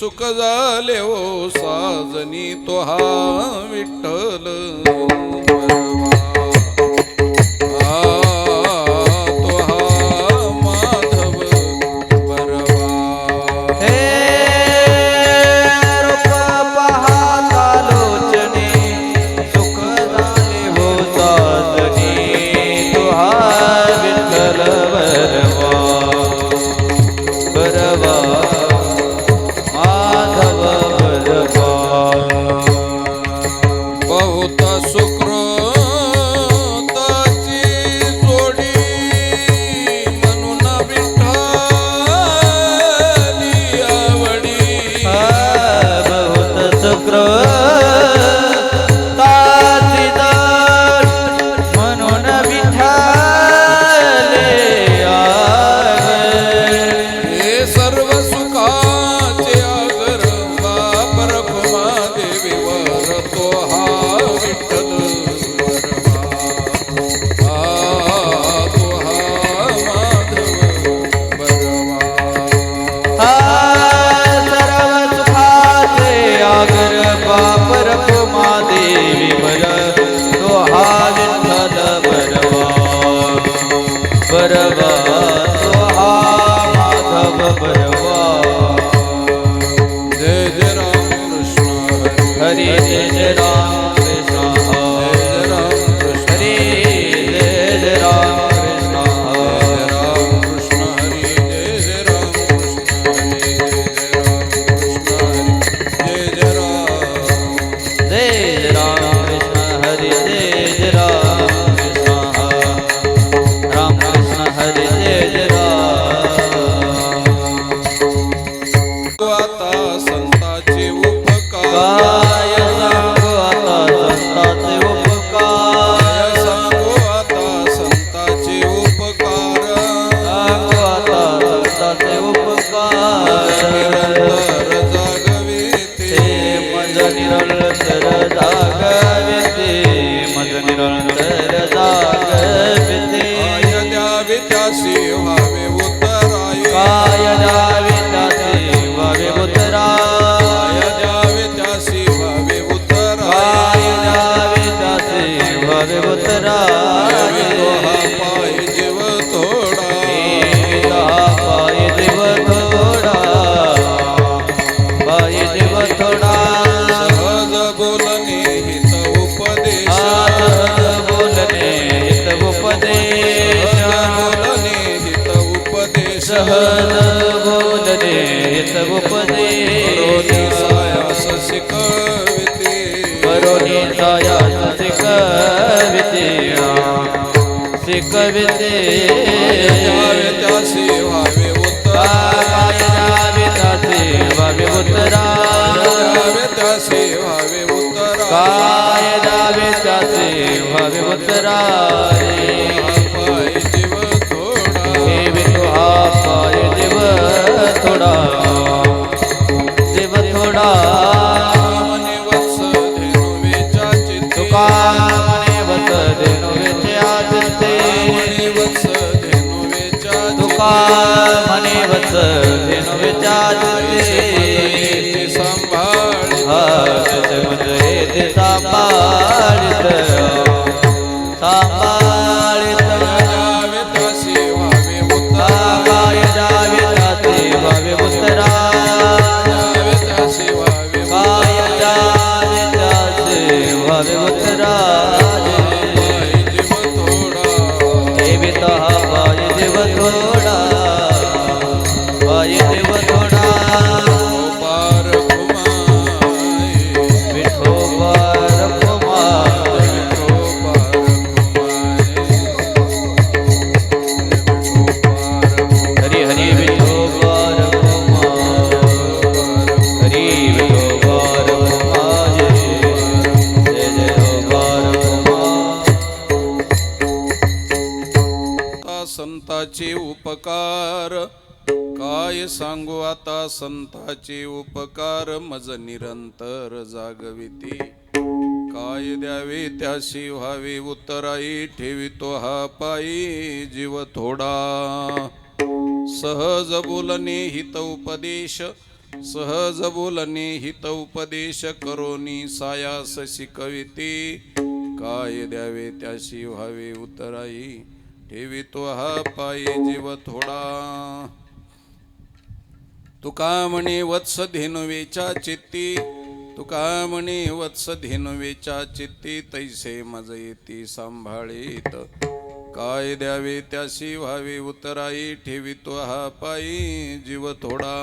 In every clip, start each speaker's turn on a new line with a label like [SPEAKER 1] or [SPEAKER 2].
[SPEAKER 1] सुख झाले ओ साजनी तो हा विठ्ठल बरवा तो हा माधव बरवा
[SPEAKER 2] हे रूप पाहता लोचने सुख झाले हो साजनी तो हा विठ्ठल बरवा बरवा माधव बरवा
[SPEAKER 1] बहुत सुकृताची जोडी म्हणून विठ्ठली आवडी
[SPEAKER 2] बहुत सुकृताची जोडी म्हणून विठ्ठले आवडी
[SPEAKER 1] हे सर्व सुखाचे आगर बापर खुमा देवीवर तो हा विठ्ठल बरवा तो हा माधव बरवा
[SPEAKER 2] सर्व सुखाचे आगर बापर कुमा देवी वर तो हा विठ्ठल बरवा बरवा तो हा माधव बरवा
[SPEAKER 1] जय जय राम कृष्ण
[SPEAKER 2] हरी जय जय राम कृष्ण
[SPEAKER 1] जय राम कृष्ण
[SPEAKER 2] हरी जय जय राम कृष्ण
[SPEAKER 1] राम कृष्ण हरी जय जय राम कृष्ण हरी जय जय राम
[SPEAKER 2] जय राम कृष्ण हरी जय जय राम कृष्ण राम कृष्ण हरी जय जय राम
[SPEAKER 1] आता संताचे उपकार
[SPEAKER 2] काय सांगू आता संतांचे उपकार
[SPEAKER 1] सांगू आता संताचे उपकार
[SPEAKER 2] सांगू आता संतांचे उपकार
[SPEAKER 1] निरंतर जागवे
[SPEAKER 2] ते मज निरंतर जागवे ते मज निरंतर जागवे ते
[SPEAKER 1] काय द्यावे त्यासी व्हावे उत्तराये
[SPEAKER 2] काय द्यावे त्याचे व्हावे उत्तराय
[SPEAKER 1] काय द्यावे त्यासी व्हावे
[SPEAKER 2] काय
[SPEAKER 1] उत्तराये
[SPEAKER 2] द्यावे त्याचे व्हावे उत्तराय
[SPEAKER 1] तो हा पाय जीव थोडा
[SPEAKER 2] पाय देव थोडा पाय देव थोडा
[SPEAKER 1] सहज बोलणे हित उपदेश
[SPEAKER 2] सहज बोलणे हित उपदेश
[SPEAKER 1] बोलणे हित उपदेश
[SPEAKER 2] सहज बोलणे हित उपदेश
[SPEAKER 1] सायास शिकविते
[SPEAKER 2] करोनी सायास शिकविते शिकविते
[SPEAKER 1] द्यावे त्यासी व्हावे
[SPEAKER 2] काय द्यावे त्याचे व्हावे उत्तराय
[SPEAKER 1] द्यावे त्यासी व्हावे उत्तरा
[SPEAKER 2] काय द्यावे त्याचे व्हावे उत्तराय
[SPEAKER 1] पाय जीव थोडा
[SPEAKER 2] हे विठू हा पाय देव थोडा देव थोडा
[SPEAKER 1] मने वत्स धेनुवेच्या चित्ते
[SPEAKER 2] तुका मने वत धेनुवेच्या चित्ते
[SPEAKER 1] मने वत्स धेनुवेच्या
[SPEAKER 2] तुका मने वत धेनुवेच्या चित्ते
[SPEAKER 1] चित्ते सांभाळी
[SPEAKER 2] हा तिथे म्हणजे ते सांभाळित सांभाळित
[SPEAKER 1] द्यावे त्यासी व्हावे उत्तरा
[SPEAKER 2] काय द्यावे त्याचे व्हावे उत्तराय
[SPEAKER 1] द्यावे त्यासी व्हावे
[SPEAKER 2] काय द्यावे त्याचे व्हावे उत्तराय
[SPEAKER 1] पाय जीव थोडा
[SPEAKER 2] देवित हा पाय देव थोडा पाय देव थोडा
[SPEAKER 1] पार कुमाय
[SPEAKER 2] विठोबार कुमार
[SPEAKER 1] पार कुमाय
[SPEAKER 2] हरी हरी विठोबार कुमार हरी विठोबार कुमार जय जय बार कुमार
[SPEAKER 1] संताचे उपकार काय सांगू आता संताचे उपकार मज निरंतर जागविती काय द्यावे त्याशी व्हावे उत्तराई ठेवितो हा पायी जीव थोडा सहज बोलणे हित उपदेश सहज बोलणे हित उपदेश करोनी सायास शिकविते काय द्यावे त्याशी व्हावे उतराई ठेवितो हा पायी जीव थोडा तुका म्हणे वत्स धेनुवेच्या चित्ती तुका म्हणे वत्स धेनुवेच्या चित्ती तैसे मज येती सांभाळीत काय द्यावे त्याशी व्हावे उतराई ठेवितो हा पायी जीव थोडा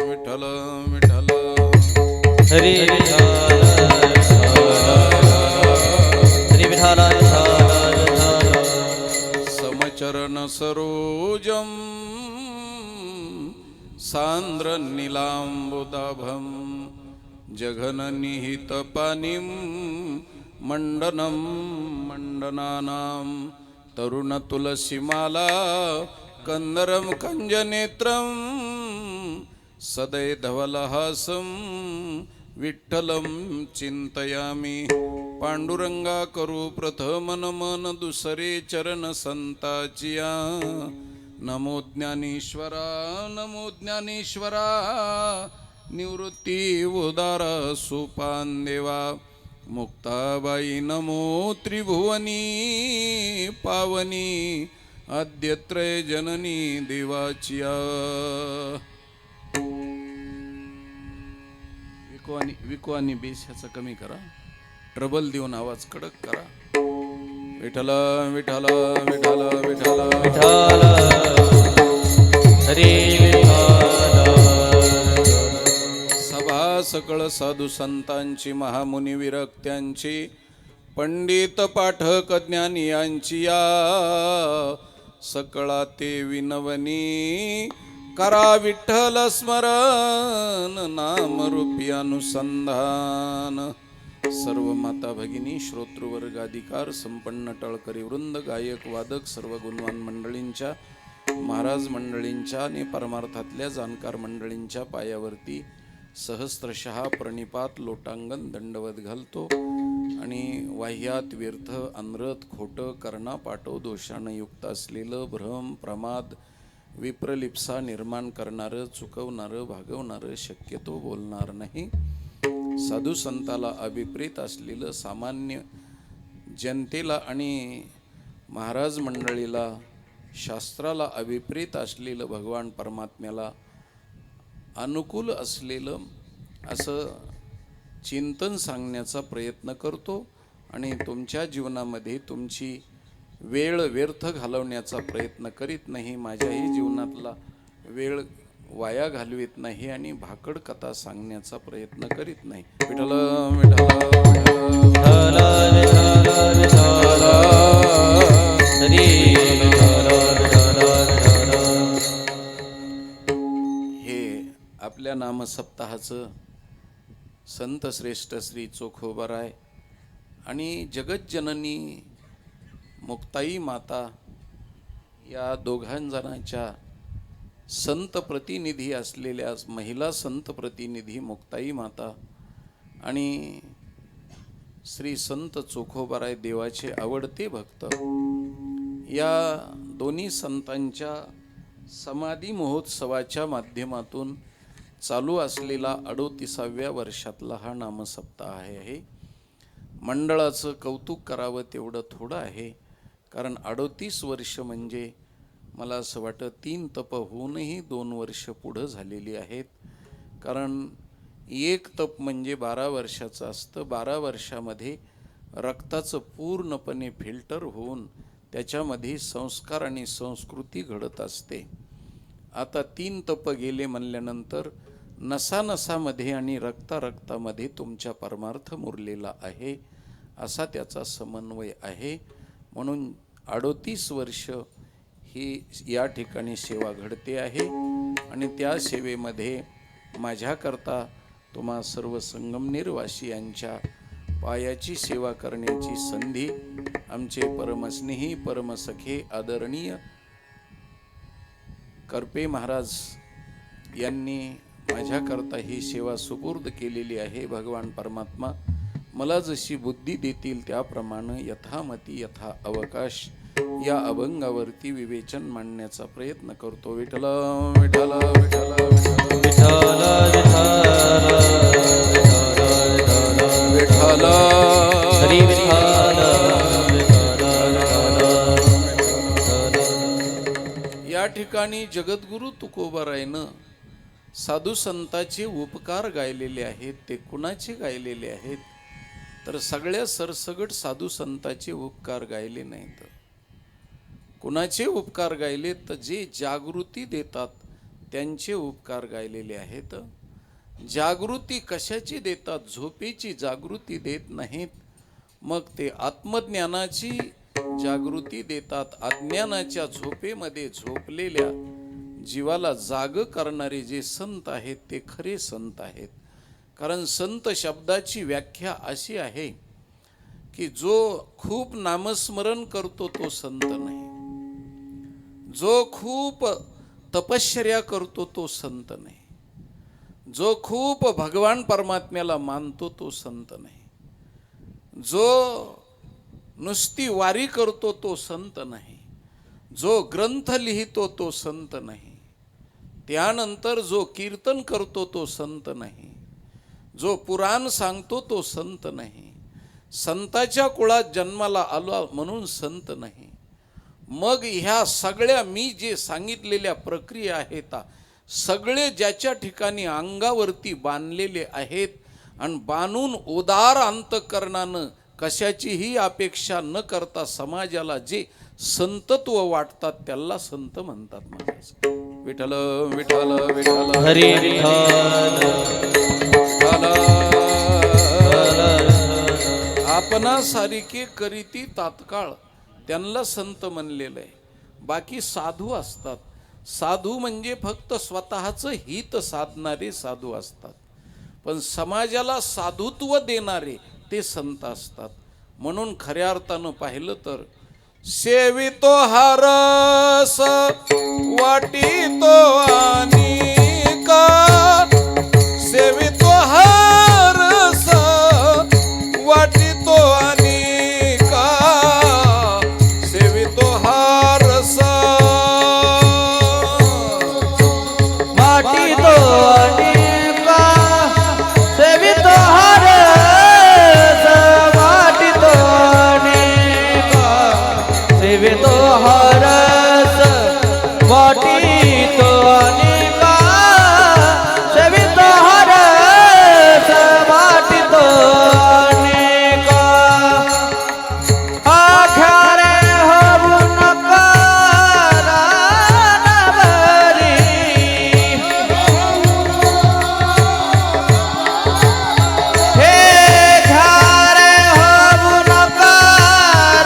[SPEAKER 1] विठ्ठल विठ्ठल
[SPEAKER 2] हरी श्री विठ्ठल
[SPEAKER 1] समचरण सरोजम सांद्र नीलांबुदाभम जघन निहित पानिम मंडनम मंडनानाम तरुण तुलसीमाला कंदरम कंजनेत्रम सदै धवलहासम विठ्ठलम चिंतयामी पांडुरंगा करू प्रथम नमन दुसरे चरण संताचिया नमो ज्ञानेश्वरा नमो ज्ञानेश्वरा निवृत्ती उदारा सुपान देवा मुक्ताबाई नमो त्रिभुवनी पावनी आद्यत्रय जननी देवाचिया विको आणि बेस ह्याचा कमी करा ट्रबल देऊन आवाज कडक करा विठ्ठल विठ्ठल विठ्ठल विठ्ठल
[SPEAKER 2] विठ्ठल हरी
[SPEAKER 1] सभा सकळ साधू संतांची महामुनी विरक्त्यांची पंडित पाठक ज्ञानी यांची या सकळा ते विनवनी करा विठ्ठल स्मरण नामरूपी अनुसंधान सर्व माता भगिनी श्रोतृवर्गाधिकार संपन्न टळकरी वृंद गायक वादक सर्व गुणवान मंडळींच्या महाराज मंडळींच्या आणि परमार्थातल्या जाणकार मंडळींच्या पायावरती सहस्त्रशः प्रणिपात लोटांगण दंडवत घालतो आणि वाह्यात व्यर्थ अनृत खोटं कर्णा पाटो दोषानं युक्त असलेलं भ्रम प्रमाद विप्रलिप्सा निर्माण करणारं चुकवणारं भागवणारं शक्यतो बोलणार नाही साधू संताला अभिप्रेत असलेलं सामान्य जनतेला आणि महाराज मंडळीला शास्त्राला अभिप्रेत असलेलं भगवान परमात्म्याला अनुकूल असलेलं असं चिंतन सांगण्याचा प्रयत्न करतो आणि तुमच्या जीवनामध्ये तुमची वेळ व्यर्थ घालवण्याचा प्रयत्न करीत नाही माझ्याही जीवनातला वेळ वाया घालवित नाही आणि भाकड कथा सांगण्याचा प्रयत्न करीत नाही विठ्ठल हे आपल्या नामसप्ताहाचं संत श्रेष्ठ श्री चोखोबाराय आणि जगज्जननी मुक्ताई माता या दोघांजणांच्या संत प्रतिनिधी असलेल्या महिला संत प्रतिनिधी मुक्ताई माता आणि श्री संत चोखोबाराय देवाचे आवडते भक्त या दोन्ही संतांच्या समाधी महोत्सवाच्या माध्यमातून चालू असलेला 38व्या वर्षातला हा नामसप्ताह आहे. मंडळाचं कौतुक करावं तेवढं थोडं आहे, कारण 38 वर्ष म्हणजे मला असं वाटतं 3 तप होऊनही 2 वर्ष पुढं झालेली आहेत. कारण एक तप म्हणजे 12 वर्षाचं असतं. 12 वर्षामध्ये रक्ताचं पूर्णपणे फिल्टर होऊन त्याच्यामध्ये संस्कार आणि संस्कृती घडत असते. आता 3 तप गेले म्हणल्यानंतर नसानसामध्ये आणि रक्तामध्ये तुमच्या परमार्थ मुरलेला आहे असा त्याचा समन्वय आहे. म्हणून 38 वर्ष ही या ठिकाणी सेवा घडते आहे आणि त्या सेवेमध्ये माझ्याकरता तुम्हा सर्व संगमनेरवासियांच्या पायाची सेवा करण्याची संधी आमचे परमस्नेही परमसखे आदरणीय करपे महाराज यांनी माझ्याकरता ही सेवा सुपूर्द केलेली आहे. भगवान परमात्मा मला जशी बुद्धी देतील त्याप्रमाणे यथामती यथा अवकाश या अभंगावरती विवेचन मांडण्याचा प्रयत्न करतो. विठ्ठल विठ्ठल विठ्ठल विठ्ठल विठ्ठल
[SPEAKER 2] श्री विठ्ठल
[SPEAKER 1] या ठिकाणी जगद्गुरु तुकोबारायनं साधू संतांचे उपकार गायलेले आहेत. ते कुणाचे गायलेले आहेत तर सगळ्या सरसगट साधू संतांचे उपकार गायले नाहीत. कुणाचे उपकार गायले तर जे जागृती देतात त्यांचे उपकार गायलेले आहेत. जागृती कशाची देतात? झोपेची जागृती देत नाहीत. मग ते आत्मज्ञानाची जागृती देतात. अज्ञानाच्या झोपेमध्ये झोपलेल्या जीवाला जाग करणारे जे संत आहेत ते खरे संत आहेत. कारण संत शब्दाची व्याख्या अशी आहे की जो खूप नामस्मरण करतो तो संत नाही, जो खूप तपश्चर्या करतो तो संत नाही, जो खूप भगवान परमात्म्याला मानतो तो संत नाही, जो नुसती वारी करतो तो संत नाही, जो ग्रंथ लिहितो तो संत नाही, त्यानंतर जो कीर्तन करतो तो संत नाही, जो पुराण सांगतो तो संत नाही, संताच्या कुळात जन्माला आला म्हणून संत नाही. मग ह्या सगळ्या मी जे सांगितलेल्या प्रक्रिया आहेत सगळे ज्याच्या ठिकाणी अंगावरती बांधलेले आहेत आणि बांधून उदार अंतःकरणानं कशाचीही अपेक्षा न करता समाजाला जे संतत्व वाटतात त्याला संत म्हणतात. महाराज विठ्ठल विठ्ठल विठ्ठल
[SPEAKER 2] हरी विठ्ठल
[SPEAKER 1] आपणा सारिके करीती तात्काळ त्यांना संत म्हणलेलं आहे. बाकी साधू असतात. साधू म्हणजे फक्त स्वतःचं हित साधणारे साधू असतात, पण समाजाला साधुत्व देणारे ते संत असतात. म्हणून खऱ्या अर्थानं पाहिलं तर सेवितो हा रस वाटितो अनेका, सेवितो हा रस वाटितो अनेका, सेवितो हा रस
[SPEAKER 2] वाटितो अनेका, सेवितो हा रस वाटितो अनेका, सेवितो हा रस वाटितो अनेका, सेवितो हा रस वाटितो अनेका. आघारे होऊ नका रानवरी, हे घारे होऊ नका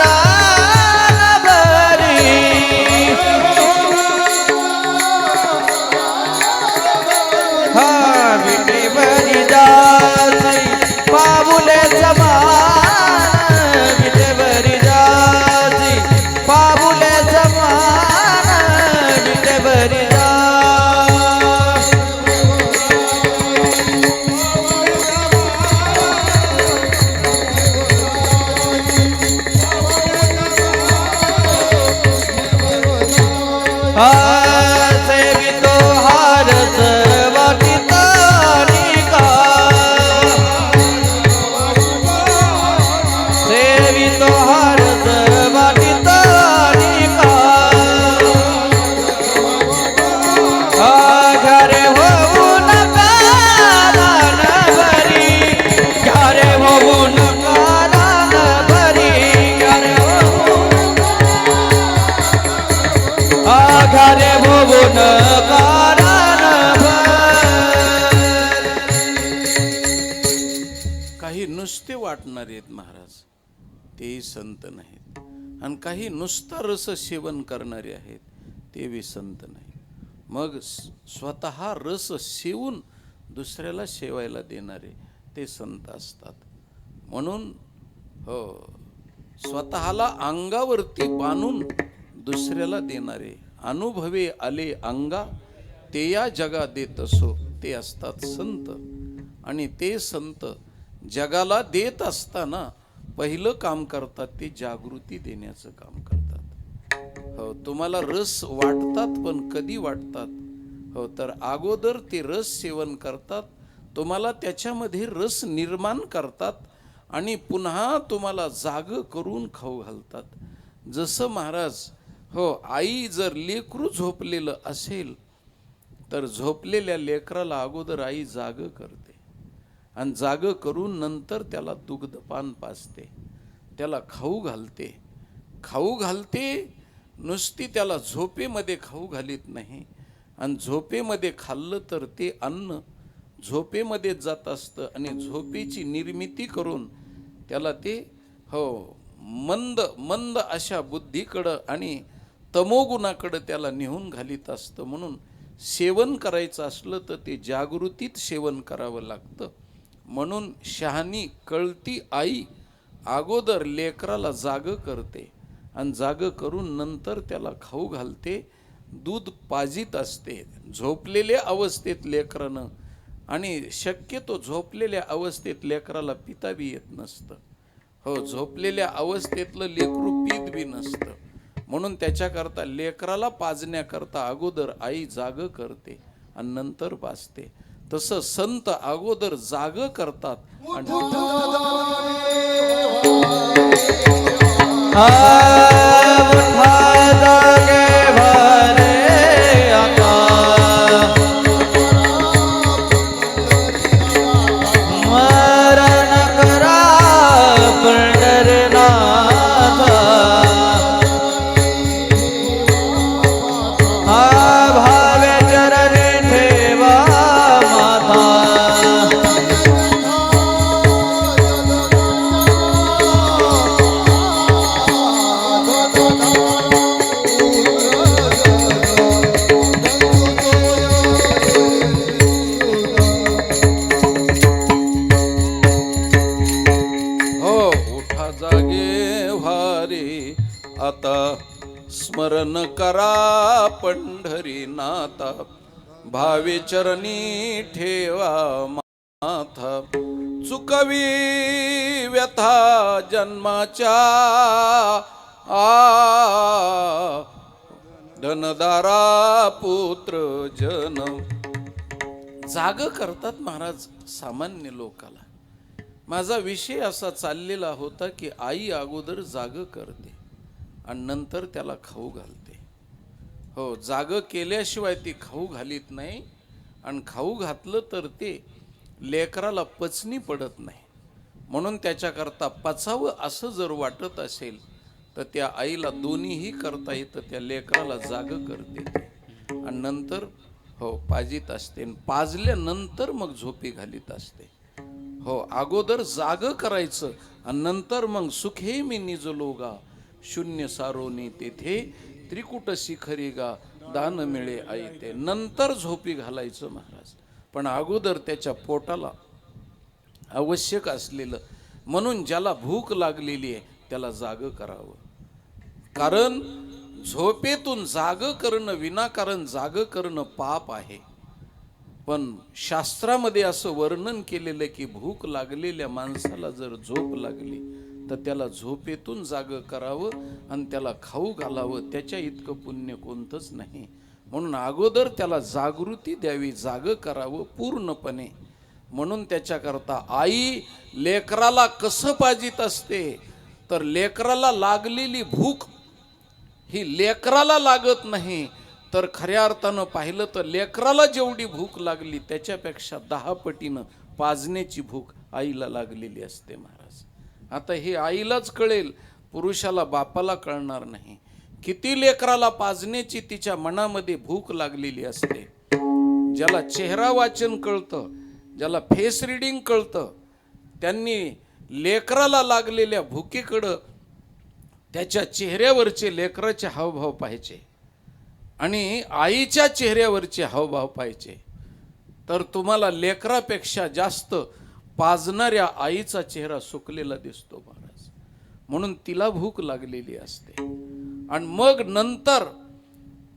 [SPEAKER 2] रानवरी. हा विटेवरी जासी पाऊले समान, विटेवरी जासी पाऊले समान, विटेवरी जा. सेवितो हार सर्वाटिता अनेका, सेवितो हार सर्वाटिता अनेका. घरे होऊ नका रानभरी, घरे होऊ नका रानभरी, घरे होऊ घरे होऊ नका रानभरी.
[SPEAKER 1] काही नुसते वाटणारे आहेत महाराज, तेही संत नाहीत. आणि काही नुसता रस सेवन करणारे आहेत, ते बी संत नाही. मग स्वतः रस सेवून दुसऱ्याला सेवायला देणारे ते संत असतात. म्हणून हो, स्वतःला अंगावरती बांधून दुसऱ्याला देणारे, अनुभवे आले अंगा ते या जगा देत असो, ते असतात संत. आणि ते संत जगाला देत असताना पहिलं काम करतात ते जागृती देण्याचं काम करतात. हो, तुम्हाला रस वाटतात, पण कधी वाटतात? हो, तर अगोदर ते रस सेवन करतात, तुम्हाला त्याच्यामध्ये रस निर्माण करतात आणि पुन्हा तुम्हाला जाग करून खाऊ घालतात. जसं महाराज, हो, आई जर लेकरू झोपलेलं असेल तर झोपलेल्या लेकराला अगोदर आई जाग करते आणि जाग करून नंतर त्याला दुग्धपान पाजते, त्याला खाऊ घालते. खाऊ घालते नुसती त्याला झोपेमध्ये खाऊ घालीत नाही, आणि झोपेमध्ये खाल्लं तर ते अन्न झोपेमध्ये जात असतं आणि झोपेची निर्मिती करून त्याला ते, हो, मंद मंद अशा बुद्धीकडं आणि तमोगुणाकडं त्याला नेऊन घालीत असतं. म्हणून सेवन करायचं असलं तर ते जागृतीत सेवन करावं लागतं. म्हणून शहाणी कळती आई अगोदर लेकराला जाग करते आणि जाग करून नंतर त्याला खाऊ घालते, दूध पाजीत असते झोपलेल्या अवस्थेत लेकरानं. आणि शक्यतो झोपलेल्या अवस्थेत लेकराला पिता बी येत नसतं. हो, झोपलेल्या अवस्थेतलं लेकरू पीत बी नसतं. म्हणून त्याच्याकरता लेकराला पाजण्याकरता अगोदर आई जाग करते आणि नंतर पाजते. तसं संत अगोदर जाग करतात आणि आता स्मरण करा पंढरीनाथा, भावे चरणी ठेवा माथा. चुकवी व्यथा जन्माच्या धनदारा पुत्र जन्म. जाग करतात महाराज सामान्य लोकाला. माझा विषय असा चाललेला होता की आई अगोदर जाग करते आणि नंतर त्याला खाऊ घालते. हो, जाग केल्याशिवाय ती खाऊ घालीत नाही, आणि खाऊ घातलं तर ते लेकराला पचनी पडत नाही. म्हणून त्याच्याकरता पचावं असं जर वाटत असेल तर त्या आईला दोन्हीही करता येतं. त्या लेकराला जाग करते आणि नंतर, हो, पाजीत असते, पाजल्यानंतर मग झोपी घालीत असते. हो, अगोदर जाग करायचं आणि नंतर मग सुखे मी निजलो गा, शून्य सारोनी तेथे त्रिकुट शिखरी गा, दान मिळे आई ते. नंतर झोपी घालायचं महाराज, पण अगोदर त्याच्या पोटाला आवश्यक असलेलं. म्हणून ज्याला भूक लागलेली आहे त्याला जाग करावं. कारण झोपेतून जाग करणं, विनाकारण जाग करणं पाप आहे. पण शास्त्रामध्ये असं वर्णन केलेलं की भूक लागलेल्या माणसाला जर झोप लागली तर त्याला झोपेतून जाग करावं आणि त्याला खाऊ घालावं. त्याच्या इतकं पुण्य कोणतंच नाही. म्हणून अगोदर त्याला जागृती द्यावी, जाग करावं पूर्णपणे. म्हणून त्याच्याकरता आई लेकराला कसं पाजीत असते तर लेकराला लागलेली भूक ही लेकराला लागत नाही, तर खऱ्या अर्थानं पाहिलं तर लेकराला जेवढी भूक लागली त्याच्यापेक्षा 10 पटीनं पाजण्याची भूक आईला लागलेली असते महाराज. आता हे आईलाच कळेल, पुरुषाला बापाला कळणार नाही. किती लेकराला पाजण्याची तिच्या मनामध्ये भूक लागलेली असते. ज्याला चेहरा वाचन कळतं, ज्याला फेस रिडिंग कळतं, त्यांनी लेकराला लागलेल्या भुकेकडं त्याच्या चेहऱ्यावरचे लेकराचे हावभाव पाहायचे आणि आईच्या चेहऱ्यावरचे हावभाव पाहायचे. तर तुम्हाला लेकरापेक्षा जास्त पाजणाऱ्या आईचा चेहरा सुकलेला दिसतो महाराज. म्हणून तिला भूक लागलेली असते. आणि मग नंतर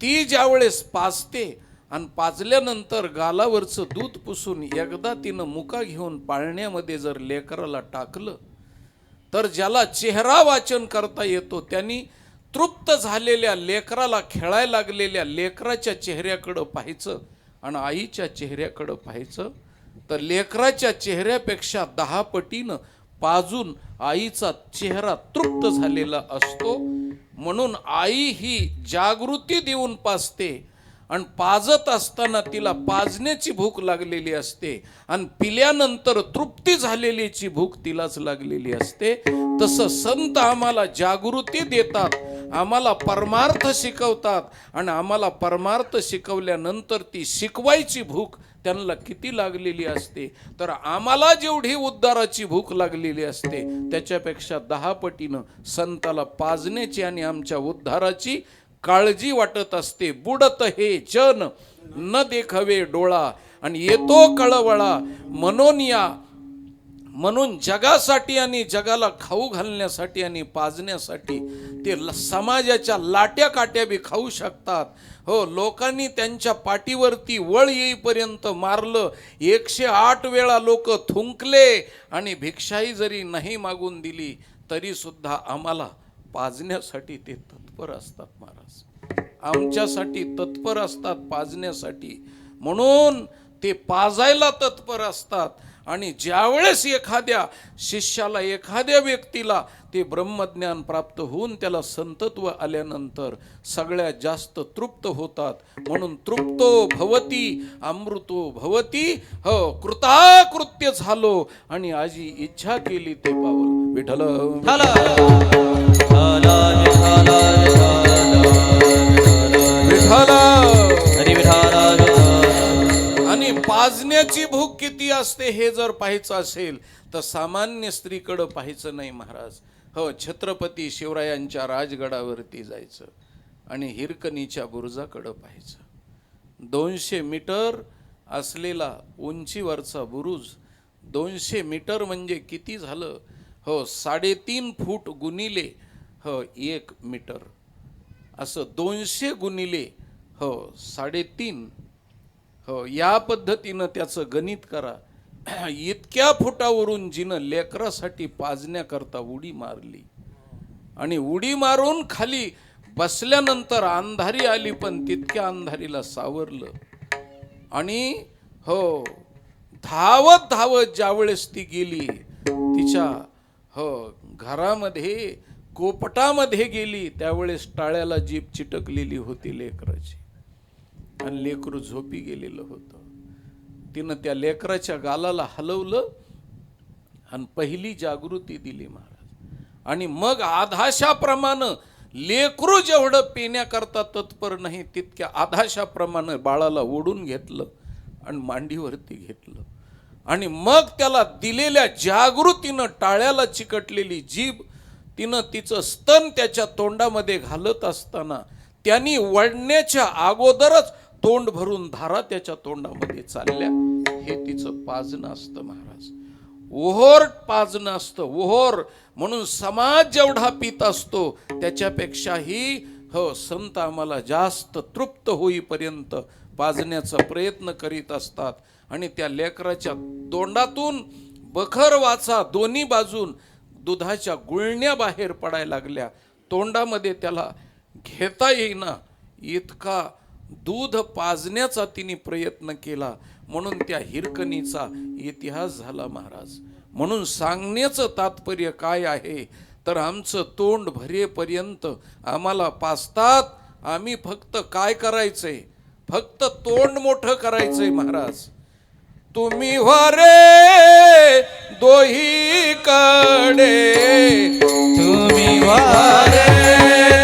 [SPEAKER 1] ती ज्यावेळेस पाजते आणि पाजल्यानंतर गालावरचं दूध पुसून एकदा तिनं मुका घेऊन पाळण्यामध्ये जर लेकराला टाकलं तर ज्याला चेहरा वाचन करता येतो त्यांनी तृप्त झालेल्या लेकराला, खेळायला लागलेल्या लेकराच्या चेहऱ्याकडं पाहायचं आणि आईच्या चेहऱ्याकडं पाहायचं तर लेकराच्या चेहऱ्यापेक्षा 10 पटीनं पाजून आईचा चेहरा तृप्त झालेला असतो. म्हणून आई ही जागृती देऊन पाजते आणि पाजत असताना तिला पाजण्याची भूक लागलेली असते आणि पिल्यानंतर तृप्ती झालेलीची भूक तिलाच लागलेली असते. तसं संत आम्हाला जागृती देतात, आम्हाला परमार्थ शिकवतात आणि आम्हाला परमार्थ शिकवल्यानंतर ती शिकवायची भूक त्यांना किती लागलेली असते. तर आम्हाला जेवढी उद्धाराची भूक लागलेली असते त्याच्यापेक्षा 10 पटीनं संताला पाजण्याची आणि आमच्या उद्धाराची काळजी वाटत असते. बुडत हे जन न देखवे डोळा आणि येतो कळवळा म्हणून जगासाठी आणि जगाला खाऊ घालण्यासाठी आणि पाजण्यासाठी ते समाजाच्या लाट्या काट्या बी खाऊ शकतात. हो, लोकांनी त्यांच्या पाठीवरती वळ येईपर्यंत मारलं. 108 वेळा लोक थुंकले आणि भिक्षाही जरी नाही मागून दिली तरी सुद्धा आम्हाला पाजण्यासाठी ते तत्पर असतात. महाराज आमच्यासाठी तत्पर असतात, पाजण्यासाठी. म्हणून ते पाजायला तत्पर असतात. आणि ज्यावेळेस एखाद्या शिष्याला, एखाद्या व्यक्तीला ते ब्रह्मज्ञान प्राप्त होऊन त्याला संतत्व आल्यानंतर सगळ्यात जास्त तृप्त होतात. म्हणून तृप्तो भवती अमृतो भवती. हो, कृताकृत्य झालो आणि आजी इच्छा केली ते पावल. विठ्ठल आणि पाजण्याची भूक किती असते हे जर पाहायचं असेल तर सामान्य स्त्रीकडं पाहायचं नाही महाराज. हो, छत्रपती शिवरायांच्या राजगडावरती जायचं आणि हिरकणीच्या बुरुजाकडं पाहायचं. 200 मीटर असलेला उंचीवरचा बुरुज. 200 मीटर म्हणजे किती झालं? हो, 3.5 फूट गुणिले 1 मीटर, असं 200 गुणिले 3.5. हो, या पद्धतीनं त्याचं गणित करा. इतक्या फुटावरून जिनं लेकरासाठी पाजण्याकरता उडी मारली आणि उडी मारून खाली बसल्यानंतर अंधारी आली, पण तितक्या अंधारीला सावरलं. आणि हो, धावत धावत ज्यावेळेस ती गेली तिच्या घरामध्ये, कोपटामध्ये गेली, त्यावेळेस टाळ्याला जीभ चिटकलेली होती लेकराची आणि लेकरू झोपी गेलेलं होतं. तिनं त्या लेकराच्या गालाला हलवलं आणि पहिली जागृती दिली महाराज. आणि मग आधाशाप्रमाणे लेकरू जेवढं पिण्याकरता तत्पर नाही तितक्या आधाशाप्रमाणे बाळाला ओढून घेतलं आणि मांडीवरती घेतलं. आणि मग त्याला दिलेल्या जागृतीनं टाळ्याला चिकटलेली जीभ तिनं तिचं स्तन त्याच्या तोंडामध्ये घालत असताना त्यांनी वळण्याच्या अगोदरच तोंड भरून धारा त्याच्या तोंडामध्ये चालल्या. हे तिचं पाजणं असतं महाराज. ओहोर पाजणं असतं, ओहोर. म्हणून समाज जेवढा पित असतो त्याच्यापेक्षाही संत आम्हाला जास्त तृप्त होईपर्यंत पाजण्याचा प्रयत्न करीत असतात. आणि त्या लेकराच्या तोंडातून बखर वाचा दोन्ही बाजून दुधाच्या गुळण्या बाहेर पडायला लागल्या. तोंडामध्ये त्याला घेता येईना इतका दूध पाजण्याचा तिने प्रयत्न केला. म्हणून त्या हिरकणीचा इतिहास झाला महाराज. म्हणून सांगण्याचं तात्पर्य काय आहे तर आमचं तोंड भरेपर्यंत आम्हाला पाजतात. आम्ही फक्त काय करायचंय, फक्त तोंड मोठं करायचंय महाराज. तुम्ही वारे दोही कडे,
[SPEAKER 2] तुम्ही वारे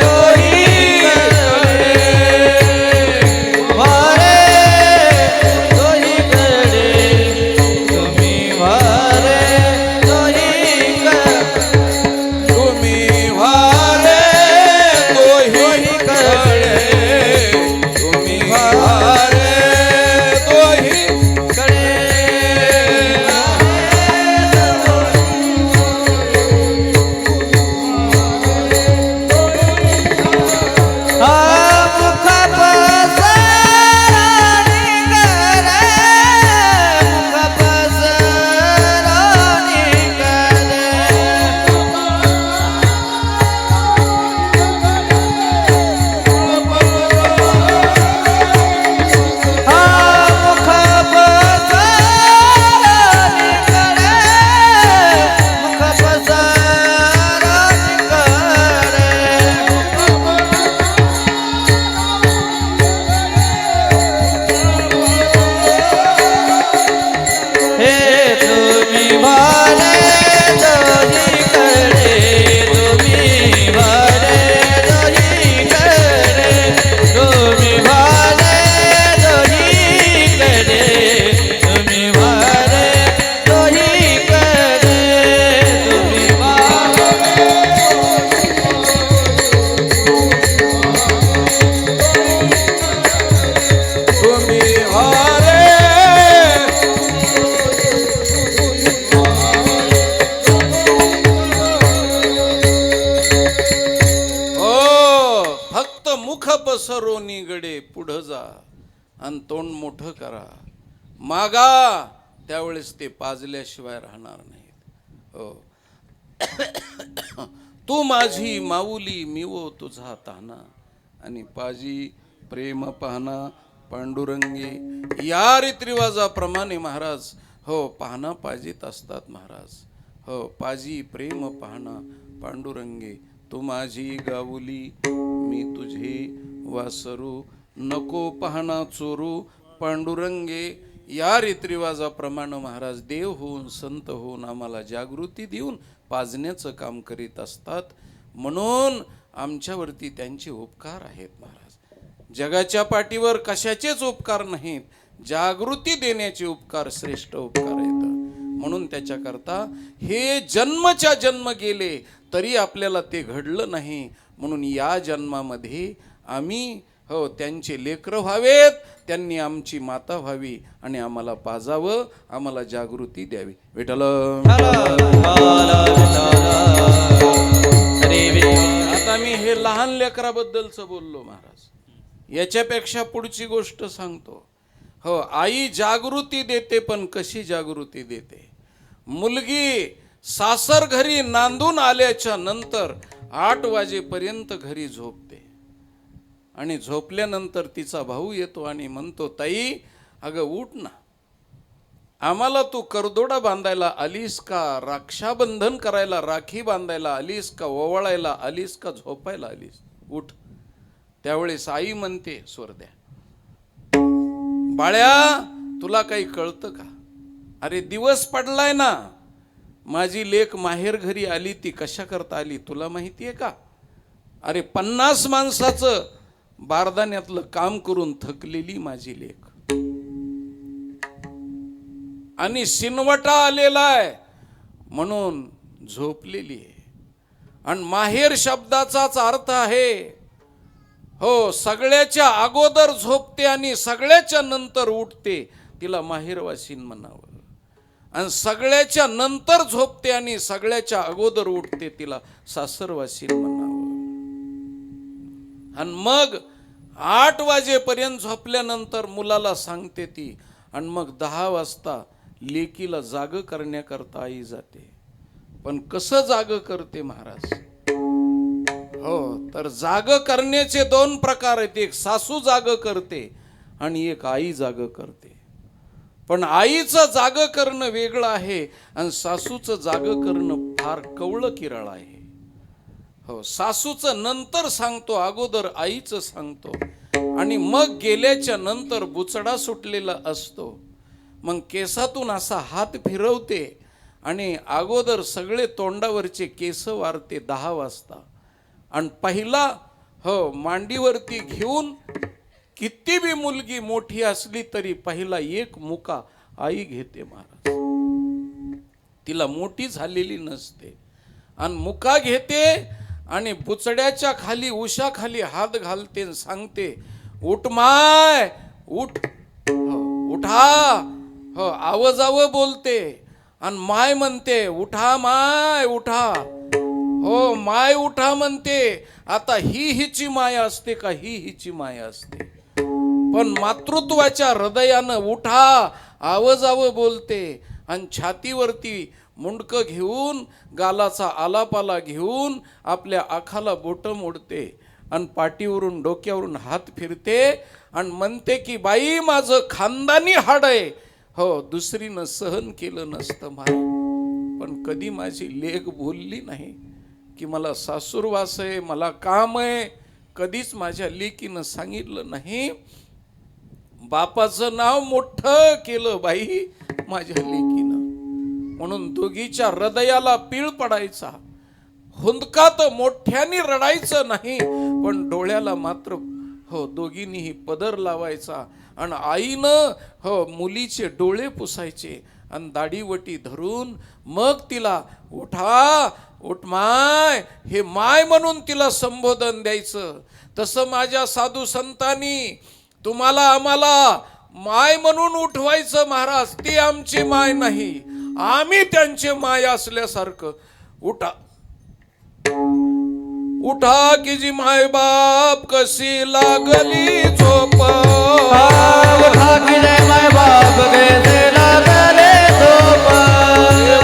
[SPEAKER 2] दोही कडे, वारे दोही कडे, तुम्ही वारे दोही कडे,
[SPEAKER 1] तुम्ही वारे दोही कडे, तुम्ही वारे दोही
[SPEAKER 2] कडे.
[SPEAKER 1] मुख पसरोनी गडे पुढं जा आणि तोंड मोठं करा, मागा त्यावेळेस ते पाजल्याशिवाय राहणार नाहीत. हो. तू माझी माऊली मिवो तुझा ताना आणि पाजी प्रेम पाहना पांडुरंगे. या रीतिरिवाजाप्रमाणे महाराज हो पाहना पाजीत असतात महाराज. हो पाजी प्रेम पाहना पांडुरंगे. तू माझी गाऊली मी तुझे वासरू, नको पाहना चोरू पांडुरंगे. या रीतिरिवाजाप्रमाणे महाराज देव होऊन संत होऊन आम्हाला जागृती देऊन पाजण्याचं काम करीत असतात. म्हणून आमच्यावरती त्यांचे उपकार आहेत महाराज. जगाच्या पाठीवर कशाचेच उपकार नाहीत, जागृती देण्याचे उपकार श्रेष्ठ उपकार आहेत. म्हणून त्याच्याकरता हे जन्मच्या जन्म गेले तरी आपल्याला ते घडलं नाही. म्हणून या जन्मामध्ये आम्ही हो त्यांचे लेकरं व्हावेत, त्यांनी आमची माता व्हावी आणि आम्हाला पाजावं, आम्हाला जागृती द्यावी. विठ्ठल. आता मी हे लहान लेकराबद्दलच बोललो महाराज. याच्यापेक्षा पुढची गोष्ट सांगतो. हो आई जागृती देते, पण कशी जागृती देते. मुलगी सासर घरी नांदून आल्याच्या नंतर 8 वाजेपर्यंत घरी झोपते आणि झोपल्यानंतर तिचा भाऊ येतो आणि म्हणतो, ताई अगं उठ ना, आम्हाला तू करदोडा बांधायला आलीस का, रक्षाबंधन करायला राखी बांधायला आलीस का, ओवाळायला आलीस का, झोपायला आलीस, उठ. त्यावेळेस आई म्हणते, स्वर्द्या बाळ्या तुला काही कळतं का, अरे दिवस पडलाय ना, माझी लेक माहेर घरी आली ती कशा करता आली तुला माहिती आहे का. अरे 50 माणसाचं बारदाण्यातलं काम करून थकलेली माझी लेक आणि शिनवटा आलेला आहे म्हणून झोपलेली आहे. आणि माहेर शब्दाचाच अर्थ आहे हो सगळ्याच्या अगोदर झोपते आणि सगळ्याच्या नंतर उठते, तिला माहेरवासीन म्हणावं. आणि सगळ्याच्या नंतर झोपते आणि सगळ्याच्या अगोदर उठते, तिला सासरवासीन म्हणावं. आणि मग 8 वाजेपर्यंत झोपल्यानंतर मुलाला सांगते ती. आणि मग 10 वाजता लेकीला जाग करण्याकरता आई जाते. पण कसं जाग करते महाराज. हो तर जाग करण्याचे 2 प्रकार आहेत. एक सासू जाग करते आणि एक आई जाग करते. पण आईचं जाग करणं वेगळं आहे आणि सासूचं जाग करणं फार कवळं किराळ आहे. हो सासूचं नंतर सांगतो, अगोदर आईचं सांगतो. आणि मग गेल्याच्या नंतर बुचडा सुटलेला असतो. मग केसातून असा हात फिरवते आणि अगोदर सगळे तोंडावरचे केस वारते 10 वाजता. आणि पहिला हो मांडीवरती घेऊन, किती बी मुलगी मोठी असली तरी पहिला एक मुका आई घेते महाराज. तिला मोठी झालेली नसते. आणि मुका घेते आणि बुचड्याच्या खाली उशाखाली हात घालते आणि सांगते, उठ माय उठ. उठा हो आवाजावं बोलते. आणि माय म्हणते, उठा माय उठा. हो माय उठा म्हणते. आता ही हिची माय असते का, ही हिची माय असते. पण मातृत्वाच्या हृदयानं उठा आवाजावं बोलते. आणि छातीवरती मुंडकं घेऊन, गालाचा आलापाला घेऊन आपल्या आखाला बोटं मोडते आणि पाठीवरून डोक्यावरून हात फिरते आणि म्हणते की बाई माझं खानदानी हाड आहे. हो दुसरीनं सहन केलं नसतं माय, पण कधी माझी लेक बोलली नाही की मला सासूरवास आहे, मला काम आहे. कधीच माझ्या लेकीनं सांगितलं नाही. बापाचं नाव मोठं केलं बाई माझ्या लेकीनं. म्हणून दोघीच्या हृदयाला पीळ पडायचा. हुंदकात मोठ्याने रडायचं नाही, पण डोळ्याला मात्र हो दोघींनीही पदर लावायचा. आणि आईनं हो मुलीचे डोळे पुसायचे आणि दाढीवटी धरून मग तिला उठा उठ माय, हे माय म्हणून तिला संबोधन द्यायचं. तसं माझ्या साधू संतांनी तुम्हाला आम्हाला माय म्हणून उठवायचं महाराज. ती आमची माय नाही, आम्ही त्यांचे माय असल्यासारखं. उठा उठा की जी माय बाप कशी लागली झोप
[SPEAKER 2] उठा की जय माय बाप कैसे लागले झोप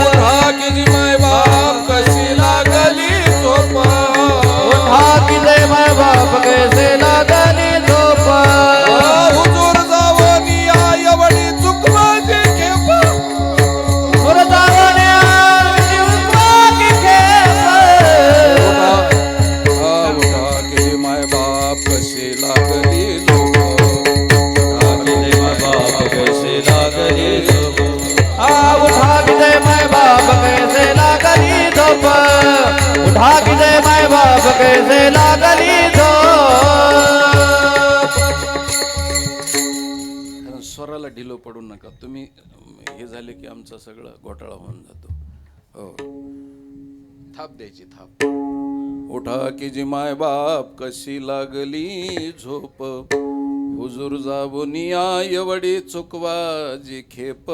[SPEAKER 1] उठा की जी माय बाप कशी लागली झोप
[SPEAKER 2] उठा की जय माय बाप कैसे लागली झोप
[SPEAKER 1] हुजूर जावनी एवढी चूक माझी खेप
[SPEAKER 2] सुरतावण्या जीवनाची खेप
[SPEAKER 1] उठा की जी माय बाप कशी लागली झोप
[SPEAKER 2] उठा की जय माय बाप कैसे लागली झोप उठा की जय माय बाप कैसे लागली झोप उठा की जय माय बाप कैसे लागली झोप
[SPEAKER 1] कारण स्वराला ढिलो पडू नका तुम्ही हे झाले की आमचा सगळं घोटाळा होऊन जातो हो थाप द्यायची थाप उठा की जी माय बाप कशी लागली झोप हुजूर जाबुनी एवढी चुकवा जी खेप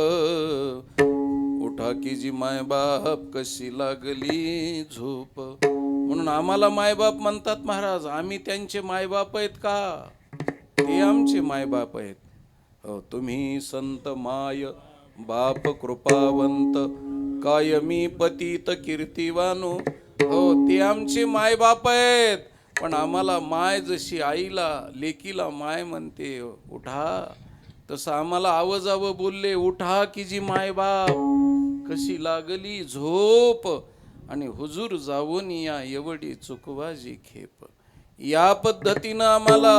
[SPEAKER 1] उठा की जी माय बाप कशी लागली झोप म्हणून आम्हाला मायबाप म्हणतात महाराज आम्ही त्यांचे मायबाप आहेत का ते आमचे मायबाप आहेत हो तुम्ही संत माय बाप कृपावंत कायमी पतित कीर्तिवानो हो ते आमचे मायबाप आहेत पण आम्हाला माय जशी आईला लेकीला माय म्हणते उठा तसं आम्हाला आवाजावं बोलले उठा की जी माय बाप कशी लागली झोप आणि हुजूर जाऊन या एवढी चुकवाजी खेप या पद्धतीनं आम्हाला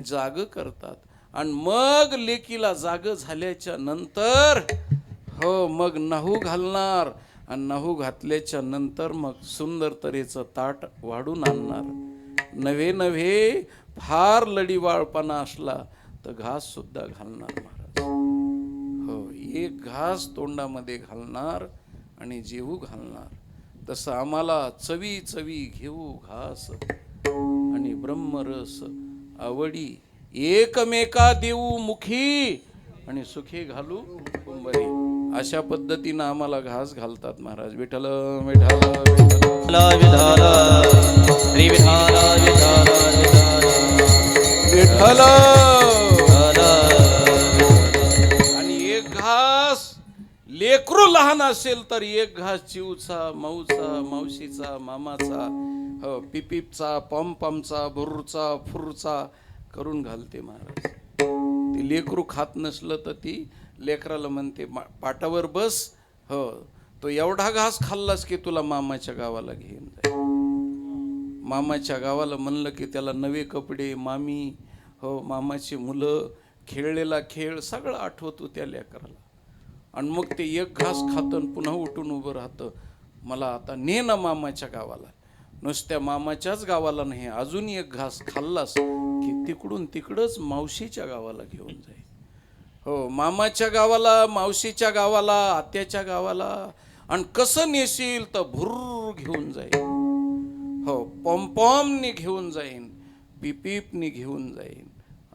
[SPEAKER 1] जाग करतात आणि मग लेकीला जाग झाल्याच्या नंतर हो मग नहू घालणार आणि नहू घातल्याच्या नंतर मग सुंदर तऱ्हेचं ताट वाढून आणणार नव्हे नव्हे फार लढीवाळपणा असला तर घास सुद्धा घालणार महाराज हो एक घास तोंडामध्ये घालणार आणि जेवू घालणार तसं आम्हाला चवी चवी घेऊ घास आणि ब्रह्मरस आवडी एकमेका देऊ मुखी आणि सुखी घालू कुंभरी अशा पद्धतीनं आम्हाला घास घालतात महाराज विठ्ठल विठ्ठल
[SPEAKER 2] विठाल श्री विठाल विठाल
[SPEAKER 1] विठ्ठल आणि एक घास लेकरू लहान असेल तर एक घास चिवचा माऊचा मावशीचा मामाचा हो पिपीपचा पमपमचा भुरचा फुरचा करून घालते महाराज ती लेकरू खात नसलं तर ती लेकराला म्हणते पाटावर बस हो तो एवढा घास खाल्लास की तुला मामाच्या गावाला घेऊन जाईल मामाच्या गावाला म्हणलं की त्याला नवे कपडे मामी हो मामाची मुलं खेळलेला खेळ सगळं आठवतो त्या लेकराला आणि मग ते एक घास खातं पुन्हा उठून उभं राहतं मला आता ने ना मामाच्या गावाला नुसत्या मामाच्याच गावाला नाही अजून एक घास खाल्लास की तिकडून तिकडंच मावशीच्या गावाला घेऊन जाईल हो मामाच्या गावाला मावशीच्या गावाला आत्याच्या गावाला आणि कसं नेशील तर भुर्र घेऊन जाईल हो पॉमपॉमने घेऊन जाईन पिपीपने घेऊन जाईन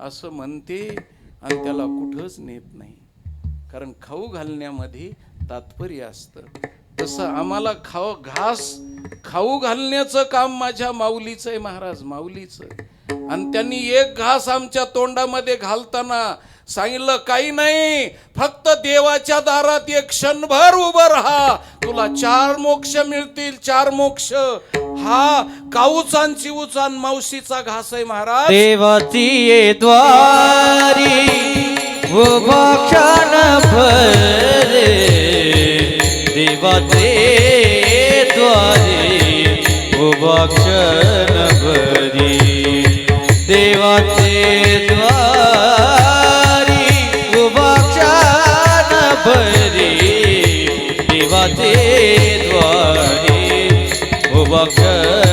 [SPEAKER 1] असं म्हणते आणि त्याला कुठंच नेत नाही कारण खाऊ घालण्यामध्ये तात्पर्य असतं तसं आम्हाला घास खाऊ घालण्याचं काम माझ्या माऊलीचं आहे महाराज माऊलीचं आणि त्यांनी एक घास आमच्या तोंडामध्ये घालताना सांगितलं काही नाही फक्त देवाच्या दारात एक क्षणभर उभं राहा तुला 4 मोक्ष मिळतील 4 मोक्ष हा काऊचान चिवचान मावशीचा घास आहे महाराज
[SPEAKER 2] देवाची ये द्वारी उभा क्षणभर देवाचे द्वारी उभा क्षणभरी देवाचे द्वारी उभा क्षणभरी देवाचे द्वारी उभा क्षणभरी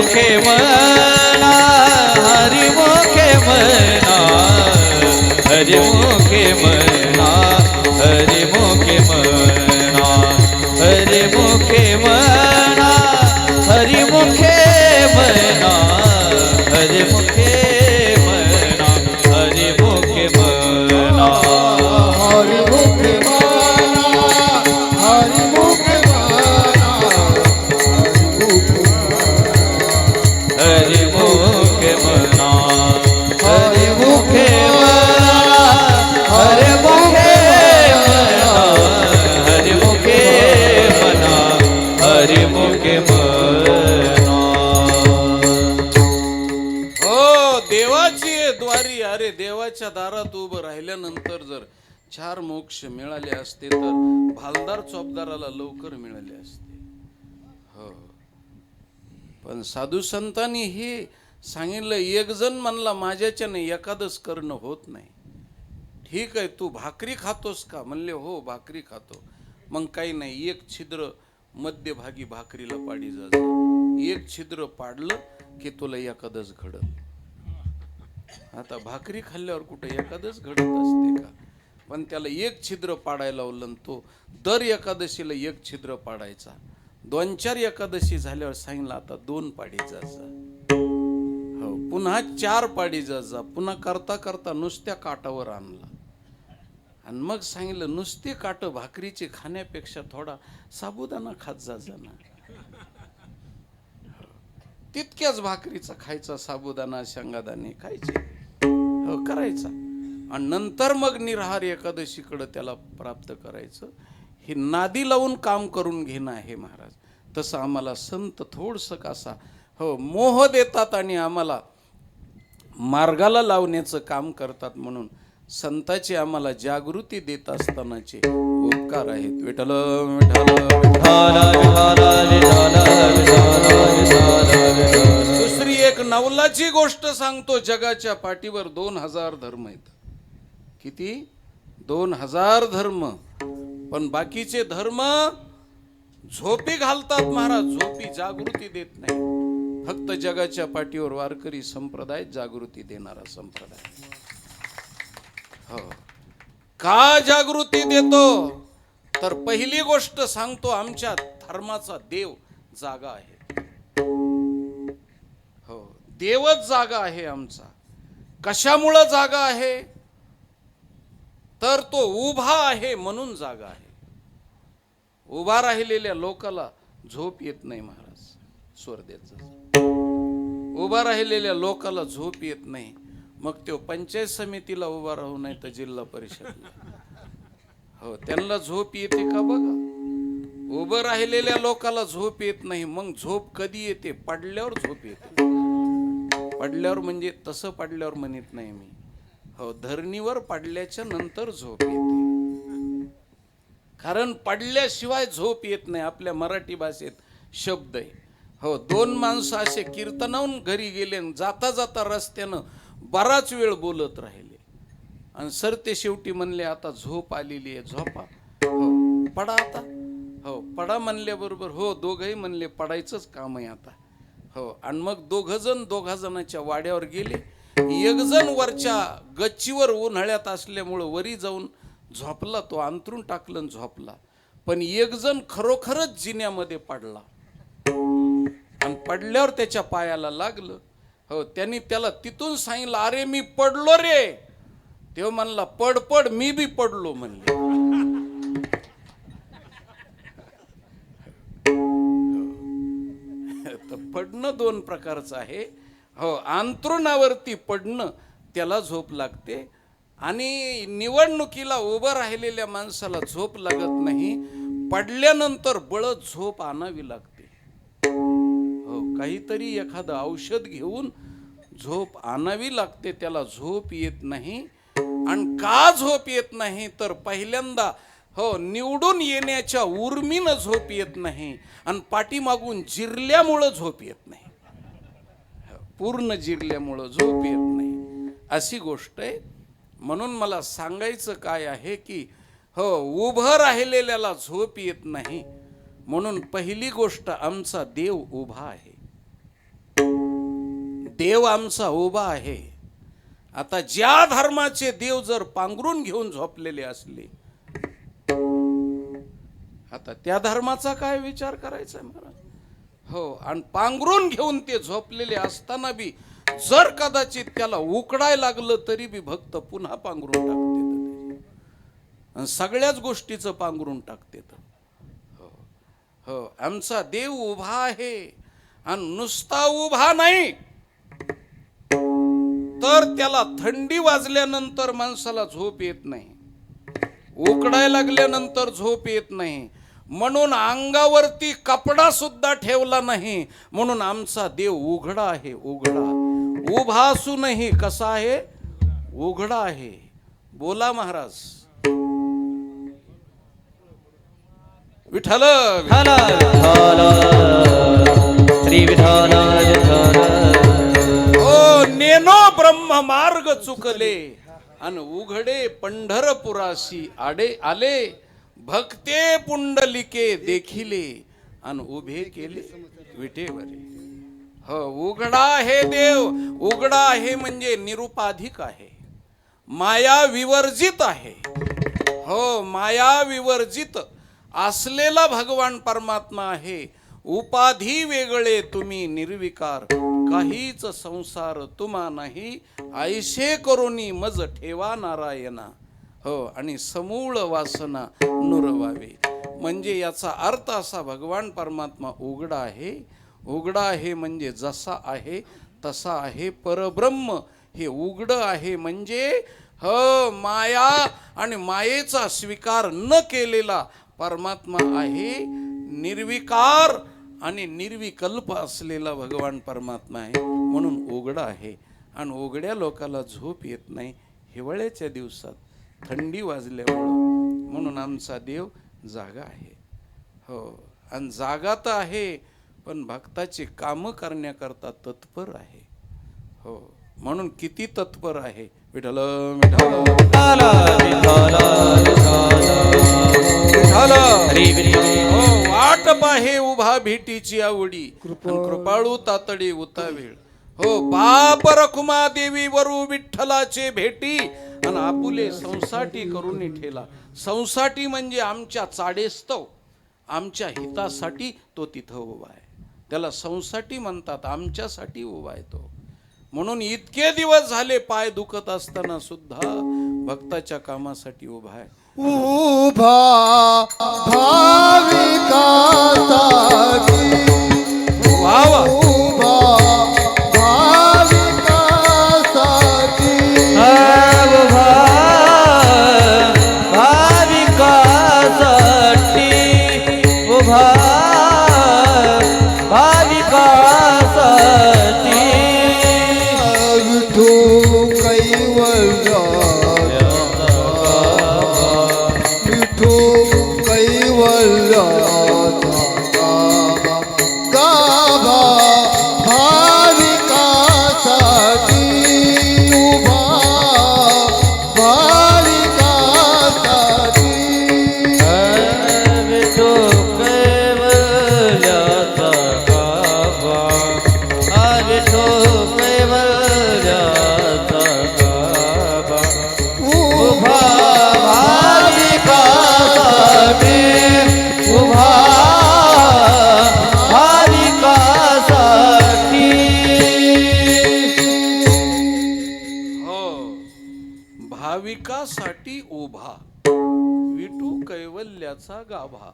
[SPEAKER 2] मुखे मना हरि मुखे मना हरि मुखे मना हरि मुखे मना हरि मुखे मना हरि मुखे मना हरि मुखे मना हरि मुखे मना
[SPEAKER 3] हरि मुखे मना हरि मुखे मना
[SPEAKER 2] हरि मुखे मना हरि मुखे मना हरि मुखे मना हरि मुखे मना हरि मुखे मना
[SPEAKER 1] हो देवाची द्वारी. अरे देवाच्या दारात उभं राहिल्यानंतर जर 4 मोक्ष मिळाले असते तर भालदार चोपदाराला लवकर मिळाले असते. हो, पण साधू संतांनी हे सांगितलं. एक जण म्हणला माझ्याच्याने एकादश करणं होत नाही. ठीक आहे, तू भाकरी खातोस का? म्हणले हो भाकरी खातो. मग काही नाही, एक छिद्र मध्यभागी भाकरीला पाडी जा. एक छिद्र पाडलं की तुला एकादश घडल. आता भाकरी खाल्ल्यावर कुठे एकादश घडत असते का? पण त्याला एक छिद्र पाडायला लावलं. तो दर एकादशीला एक छिद्र पाडायचा. 2-4 एकादशी झाल्यावर सांगितलं आता 2 पाडी जा. हो, पुन्हा 4 पाडी जा. पुन्हा करता करता नुसत्या काटावर आणला. आणि मग सांगितलं नुसते काट भाकरीचे खाण्यापेक्षा थोडा साबुदाणा खात जा ना. तितक्याच भाकरीचा खायचा, साबुदाणा शेंगादाणे खायचे. हो, करायचा. आणि नंतर मग निराहार एकादशीकडे त्याला प्राप्त करायचं. हे नादी लावून काम करून घेणं आहे महाराज. तसं आम्हाला संत थोडंसं कसा हो मोह देतात आणि आम्हाला मार्गाला लावण्याचं काम करतात. म्हणून संताची आम्हाला जागृती देत असतानाचे उपकार आहेत. विठ्ठल दुसरी एक नवलाची गोष्ट सांगतो. जगाच्या पाठीवर 2000 धर्म आहेत. किती? 2000 धर्म. पण बाकीचे धर्म झोपी घालतात महाराज. झोपी जागृती देत नाही. फक्त जगाच्या पाठीवर वारकरी संप्रदाय जागृती देणारा संप्रदाय. हो, का जागृती देतो? तर पहिली गोष्ट सांगतो, आमच्या धर्माचा देव जागा आहे. हो, देवच जागा आहे आमचा. कशामुळं जागा आहे? तर तो उभा आहे म्हणून जागा आहे. उभा राहिलेल्या लोकाला झोप येत नाही महाराज. स्वर्देत उभा राहिलेल्या लोकाला झोप येत नाही. मग तो पंचायत समितीला उभा राहू नाही तर जिल्हा परिषदला. हो, त्यांना झोप येते का बघा. उभं राहिलेल्या लोकाला झोप येत नाही. मग झोप कधी येते? पडल्यावर झोप येते. पडल्यावर म्हणजे तसं पडल्यावर म्हणत नाही मी. हो, धरणीवर पडल्याच्या नंतर झोप येते. कारण पडल्याशिवाय झोप येत नाही. आपल्या मराठी भाषेत शब्द आहे. हो, 2 माणसं असे कीर्तनाहून घरी गेले. जाता जाता रस्त्यानं बराच वेळ बोलत राहिले. आणि सर ते शेवटी म्हणले आता झोप आलेली आहे, झोपा. हो, पडा आता. हो, पडा म्हणल्याबरोबर हो दोघंही म्हणले पडायचंच काम आहे आता. हो, आणि मग दोघा जणांच्या वाड्यावर गेले. एक जण वरच्या गच्चीवर उन्हाळ्यात असल्यामुळं वरी जाऊन झोपला. तो अंथरून टाकलं झोपला. पण एक जण खरोखरच जिन्यामध्ये पडला. आणि पडल्यावर त्याच्या पायाला लागलं. हो, त्यांनी त्याला तिथून सांगितलं अरे मी पडलो रे. तेव्हा म्हणला पड मी बी पडलो म्हणले. तर पडणं 2 प्रकारचं आहे. हो, अंथरुणावरती पडणं त्याला झोप लागते. आणि निवडणुकीला उभं राहिलेल्या माणसाला झोप लागत नाही. पडल्यानंतर बळत झोप आणावी लागते. हो, काहीतरी एखादं औषध घेऊन झोप आणावी लागते. त्याला झोप येत नाही. आणि का झोप येत नाही तर पहिल्यांदा हो निवडून येण्याच्या उर्मीनं झोप येत नाही. आणि पाठीमागून जिरल्यामुळं झोप येत नाही. पूर्ण जिरल्यामुळं झोप येत नाही अशी गोष्ट आहे. म्हणून मला सांगायचं काय आहे की हो उभं राहिलेल्याला झोप येत नाही. म्हणून पहिली गोष्ट आमचा देव उभा आहे. देव आमचा उभा आहे. आता ज्या धर्माचे देव जर पांघरून घेऊन झोपलेले असले, आता त्या धर्माचा काय विचार करायचा महाराज? हो, आणि पांघरून घेऊन ते झोपलेले असताना बी जर कदाचित त्याला उकडाय लागलं तरी बी भक्त पुन्हा पांघरून टाकते, आणि सगळ्याच गोष्टीचं पांघरून टाकते. हो हो, आमचा देव उभा आहे, आणि नुसता उभा नाही तर त्याला थंडी वाजल्यानंतर माणसाला झोप येत नाही, उकडाय लागल्यानंतर झोप येत नाही, म्हणून अंगावरती कपडा सुद्धा ठेवला नाही. म्हणून आमचा देव उघडा आहे, उघडा. उभा असूनही कसा आहे? उघडा आहे. बोला महाराज. विठ्ठल
[SPEAKER 2] विठ्ठल विठ्ठल श्री विठ्ठल विठ्ठल.
[SPEAKER 1] ओ नेनो ब्रह्म मार्ग चुकले, अन उघडे पंढरपुरासी आडे आले. भक्ते पुंडलिके देखिले, अन उभे केले विटेवरी. हो, उघडा आहे देव. उघडा आहे म्हणजे निरुपाधिक आहे, माया विवर्जित आहे. हो, माया विवर्जित असलेला भगवान परमात्मा आहे. उपाधी वेगळे तुम्ही निर्विकार, काहीच संसार तुम्हा नाही. ऐसे करुनी मज ठेवा नारायणा. हो, आणि समूळ वासना नुरवावे. म्हणजे याचा अर्थ असा, भगवान परमात्मा उघडा आहे. उघडा आहे म्हणजे जसा आहे तसा आहे. परब्रह्म हे उघड आहे म्हणजे हो, माया आणि मायेचा स्वीकार न केलेला परमात्मा आहे. निर्विकार आणि निर्विकल्प असलेला भगवान परमात्मा आहे, म्हणून उघडा आहे. आणि उघड्या लोकाला झोप येत नाही हिवाळ्याच्या दिवसात, थंडी वाजल्यामुळं. म्हणून आमचा देव जागा आहे. हो, आणि जागा तर आहे, पण भक्ताची कामं करण्याकरता तत्पर आहे. हो, म्हणून किती तत्पर आहे. विठ्ठल विठ्ठल
[SPEAKER 2] विठ्ठल विठ्ठल विठ्ठल हरी विठ्ठल.
[SPEAKER 1] हो, वाट पाहे उभा भेटीची आवडी, आणि कृपाळू तातडी उतावेळ. हो, बाप रखुमा देवी वरू विठ्ठलाचे भेटी, आणि आपुले संसाटी करून ठेला. संसाटी म्हणजे आमच्या चाडेस्तव, आमच्या हितासाठी तो तिथं उभा आहे. त्याला संसाटी म्हणतात, आमच्यासाठी उभा आहे तो. म्हणून इतके दिवस झाले पाय दुखत असताना सुद्धा भक्ताच्या कामासाठी उभा आहे.
[SPEAKER 3] उभा भाविकासाठी,
[SPEAKER 1] वा वा.
[SPEAKER 3] उभा भाविकासाठी,
[SPEAKER 2] भाविकासाठी उभा भाविकासाठी.
[SPEAKER 3] विठू कैवल्याचा, विठू कैवल्याचा गाभा भाविकासाठी, उभा भाविकासाठी.
[SPEAKER 2] विठू कैवल्याचा गाभा, विठू कैवल्याचा गाभा, उभा भाविकासाठी, उभा भाविकासाठी.
[SPEAKER 1] हो, भाविकासाठी उभा, विठू कैवल्याचा गाभा.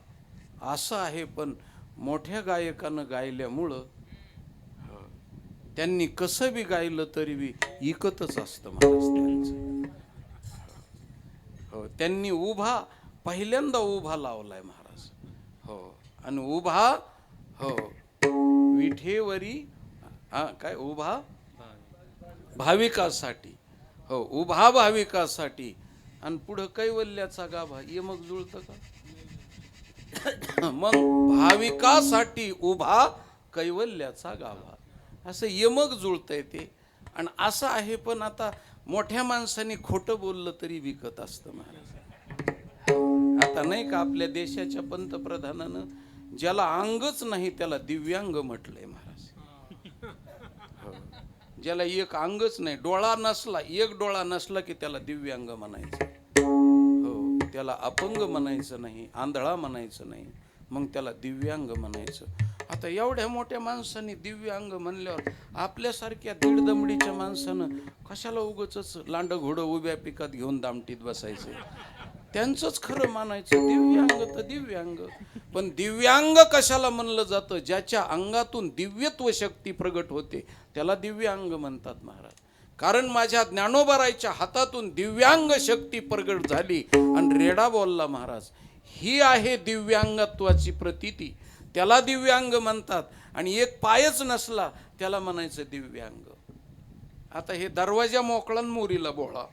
[SPEAKER 1] असं आहे. पण मोठ्या गायकानं गायल्यामुळं त्यांनी कसं बी गायलं तरी बी इकतच असतं महाराज त्यांचं. हो, त्यांनी उभा पहिल्यांदा उभा लावलाय महाराज. हो, आणि उभा हो विठेवरी काय उभा भाविकासाठी. हो, उभा भाविकासाठी. आणि पुढं कैवल्याचा गाभा, ये मग जुळतं का? मग भाविकासाठी उभा कैवल्याचा गाभा, असं यमक जुळतंय ते. आणि असं आहे. पण आता मोठ्या माणसाने खोटं बोललं तरी विकत असतं महाराज. आता नाही का आपल्या देशाच्या पंतप्रधानानं ज्याला अंगच नाही त्याला दिव्यांग म्हटलंय महाराज. हो, ज्याला एक अंगच नाही, डोळा नसला, एक डोळा नसला की त्याला दिव्यांग म्हणायचं. हो, त्याला अपंग म्हणायचं नाही, आंधळा म्हणायचं नाही, मग त्याला दिव्यांग म्हणायचं. आता एवढ्या मोठ्या माणसाने दिव्यांग म्हणल्यावर आपल्यासारख्या दीड दमडीच्या माणसानं कशाला उगच लांड घोडं उभ्या पिकात घेऊन दामटीत बसायचं? त्यांचंच खरं मानायचं, दिव्यांग तर दिव्यांग. पण दिव्यांग कशाला म्हणलं जातं? ज्याच्या अंगातून दिव्यत्व शक्ती प्रगट होते त्याला दिव्यांग म्हणतात महाराज. कारण माझ्या ज्ञानोबारायच्या हातातून दिव्यांग शक्ती प्रगट झाली आणि रेडा बोलला महाराज. ही आहे दिव्यांगत्वाची प्रतीती, त्याला दिव्यांग म्हणतात. आणि एक पायच नसला त्याला म्हणायचं दिव्यांग. आता हे दरवाजा मोकळा मोरीला बोळा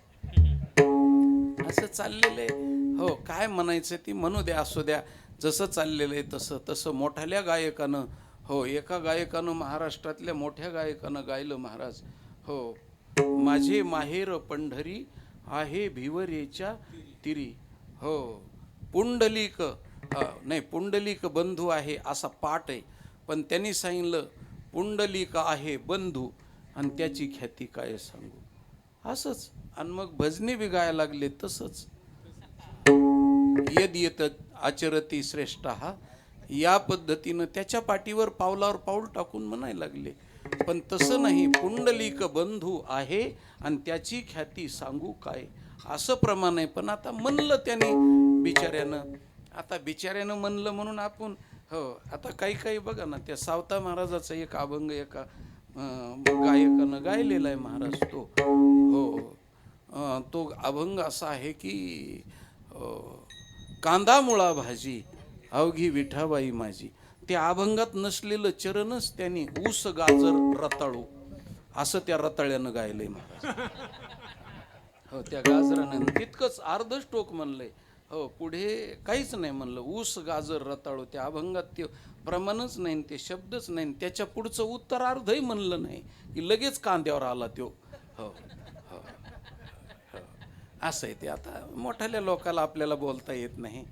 [SPEAKER 1] असं चाललेलं आहे. हो, काय म्हणायचं ती म्हणू द्या, असू द्या, जसं चाललेलं आहे तसं. तसं मोठ्याल्या गायकानं, हो, एका गायकानं, महाराष्ट्रातल्या मोठ्या गायकानं गायलं महाराज. हो, माझे माहेर पंढरी आहे भिवरेच्या तिरी. हो, पुंडलिक नाही, पुंडलिक बंधू आहे असा पाठ आहे, पण त्यांनी सांगितलं पुंडलिक आहे बंधू आणि त्याची ख्याती काय सांगू, असंच. आणि मग भजनी बी गायला लागले तसंच. यद येत आचरती श्रेष्ठ हा, या पद्धतीनं त्याच्या पाठीवर पावलावर पाऊल टाकून म्हणायला लागले. पण तसं नाही, पुंडलिक बंधू आहे आणि त्याची ख्याती सांगू काय, असं प्रमाण आहे. पण आता म्हणलं त्याने बिचाऱ्यानं, आता बिचाऱ्यानं म्हणलं म्हणून आपण, हो, आता काही काही बघा ना, त्या सावता महाराजाचा एक अभंग एका गायकानं गायलेला आहे महाराज. तो, हो, तो अभंग असा आहे की कांदा मुळा भाजी अवघी विठाबाई माझी. त्या अभंगात नसलेलं चरणच त्यांनी ऊस गाजर रताळू असं त्या रताळ्यानं गायलंय महाराज. हो, त्या गाजरानं तितकंच अर्धच टोक म्हणलंय. हो, पुढे काहीच नाही म्हणलं. ऊस गाजर रताळू त्या अभंगात ते प्रमाणच नाही, ते शब्दच नाही. त्याच्या पुढचं उत्तरार्धही म्हणलं नाही की लगेच कांद्यावर आला त्यो. हो, हो, असं आहे ते. आता मोठ्याल्या लोकाला आपल्याला बोलता येत नाही,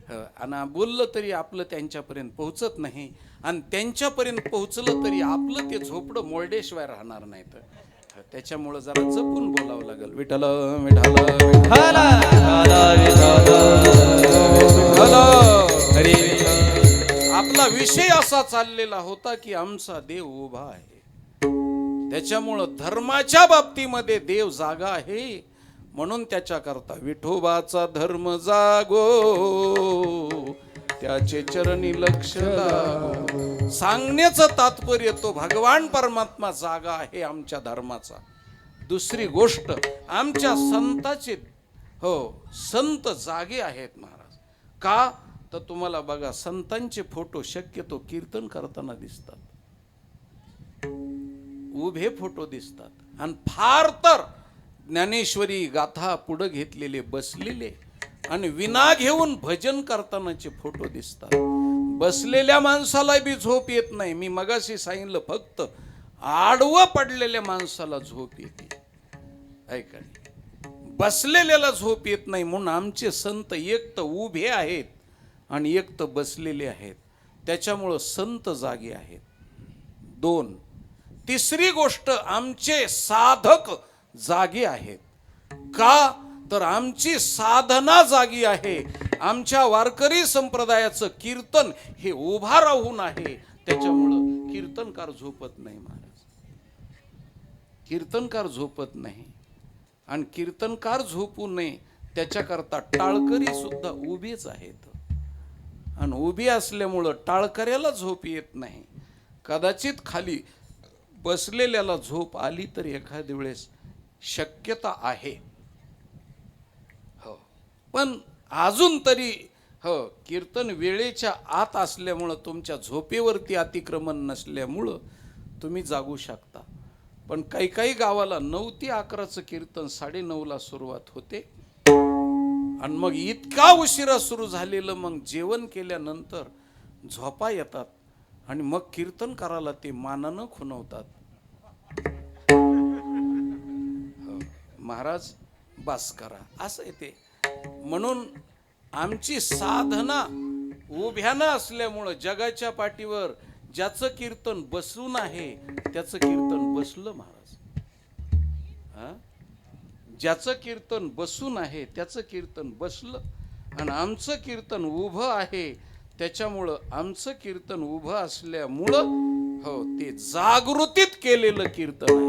[SPEAKER 1] आणि बोललं तरी आपलं त्यांच्यापर्यंत पोहोचत नाही, आणि त्यांच्यापर्यंत पोहोचलं तरी आपलं ते झोपडं मोरडेशिवाय राहणार नाही. तर त्याच्यामुळं जरा जपून बोलावं लागेल. विठ्ठल विठ्ठल विठ्ठल आपला विषय असा चाललेला होता की आमचा देव उभा आहे. त्याच्यामुळं धर्माच्या बाबतीमध्ये देव जागा आहे, म्हणून त्याच्याकरता विठोबाचा धर्म जागो, त्याचे चरणी लक्ष लागो. सांगण्याचं तात्पर्य तो भगवान परमात्मा जागा आहे आमच्या धर्माचा. दुसरी गोष्ट, आमच्या संताचे, हो, संत जागे आहेत महाराज. का तर तुम्हाला बघा, संतांचे फोटो शक्यतो कीर्तन करताना दिसतात, उभे फोटो दिसतात, आणि फार तर ज्ञानेश्वरी गाथा पुढे घेतलेले बसलेले आणि विना घेऊन भजन करतानाचे फोटो दिसतात. बसलेल्या माणसाला बी झोप येत नाही. मी मगाशी सांगितलं, फक्त आडवं पडलेल्या माणसाला झोप येते, ऐका, बसलेल्याला झोप येत नाही. म्हणून आमचे संत एक तर उभे आहेत आणि एक तर बसलेले आहेत. त्याच्यामुळं संत जागे आहेत. दोन, तिसरी गोष्ट, आमचे साधक जागे आहेत. का तर आमची साधना जागी आहे. आमच्या वारकरी संप्रदायाचं कीर्तन हे उभा राहून आहे. त्याच्यामुळं कीर्तनकार झोपत नाही महाराज, कीर्तनकार झोपत नाही. आणि कीर्तनकार झोपू नये त्याच्याकरता टाळकरी सुद्धा उभेच आहेत. आणि उभी असल्यामुळं टाळकऱ्याला झोप येत नाही. कदाचित खाली बसलेल्याला झोप आली तर एखाद्या वेळेस शक्यता आहे. हो, पण अजून तरी, हो, कीर्तन वेळेच्या आत असल्यामुळं, तुमच्या झोपेवरती अतिक्रमण नसल्यामुळं तुम्ही जागू शकता. पण काही काही गावाला 9 ते 11चं कीर्तन 9:30ला सुरुवात होते, आणि मग इतका उशिरा सुरू झालेलं, मग जेवण केल्यानंतर झोपा येतात, आणि मग कीर्तन करायला ते मानानं खुणवतात. महाराज बास करा, असं आहे ते. म्हणून आमची साधना उभ्यानं असल्यामुळं जगाच्या पाठीवर ज्याचं कीर्तन बसून आहे त्याचं कीर्तन बसलं महाराज. हा? ज्याचं कीर्तन बसून आहे त्याचं कीर्तन बसलं, आणि आमचं कीर्तन उभं आहे त्याच्यामुळं आमचं कीर्तन उभं असल्यामुळं हो ते जागृतीत केलेलं कीर्तन आहे.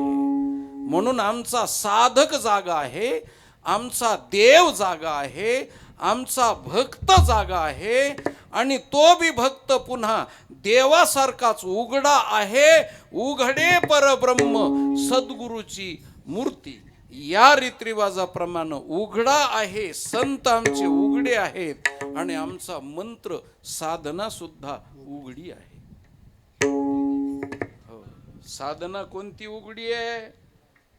[SPEAKER 1] म्हणून आमचा साधक जागा आहे, आमचा देव जागा आहे, आमचा भक्त जागा आहे, आणि तो बी भक्त पुन्हा देवासारखाच उघडा आहे. उघडे परब्रह्म सद्गुरूची मूर्ती या रीतिरिवाजाप्रमाणे उघडा आहे. संत आमचे उघडे आहेत, आणि आमचा मंत्र साधना सुद्धा उघडी आहे. हो, साधना कोणती उघडी आहे?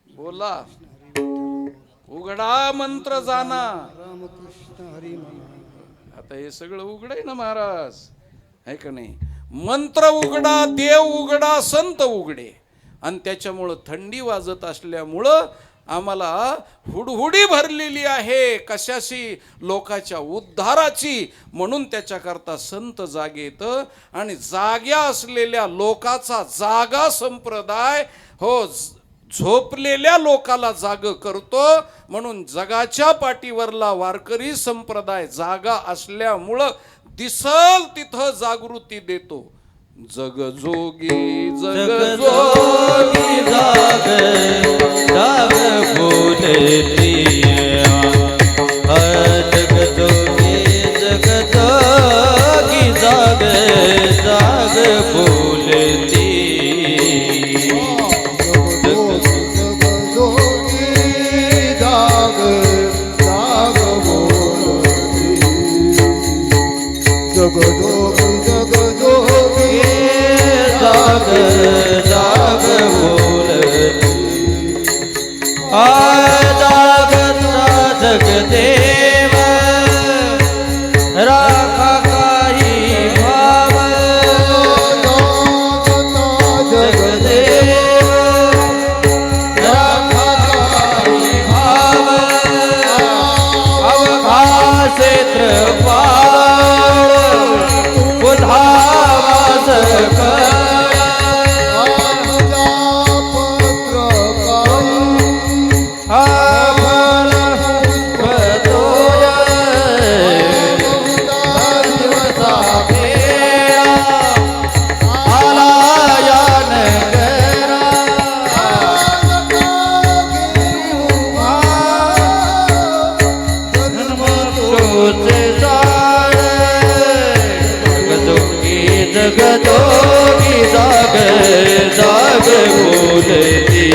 [SPEAKER 1] बोला. उघडा मंत्र जाना. आता हे सगळं उघड आहे ना महाराज, आहे का नाही? मंत्र उघडा, देव उघडा, संत उघडे. आणि त्याच्यामुळं थंडी वाजत असल्यामुळं आम्हाला हुडहुडी भरलेली आहे. कशाशी? लोकाच्या उद्धाराची. म्हणून त्याच्याकरता संत जागेत, आणि जाग्या असलेल्या लोकाचा जागा संप्रदाय हो झोपलेल्या लोकाला जाग करतो. म्हणून जगाच्या पाठीवरला वारकरी संप्रदाय जागा असल्यामुळं दिसल तिथं जागृती देतो. जगजोगी
[SPEAKER 2] जगजोगी जाग जाग बोलती जगजोगी जगजोगी जाग जाग बोलती जाग जाग बोलती जागता जगदेव राखा काही भाव जगदेव राखा काही भाव अवघा क्षेत्र जगजोगी जाग जाग बोलती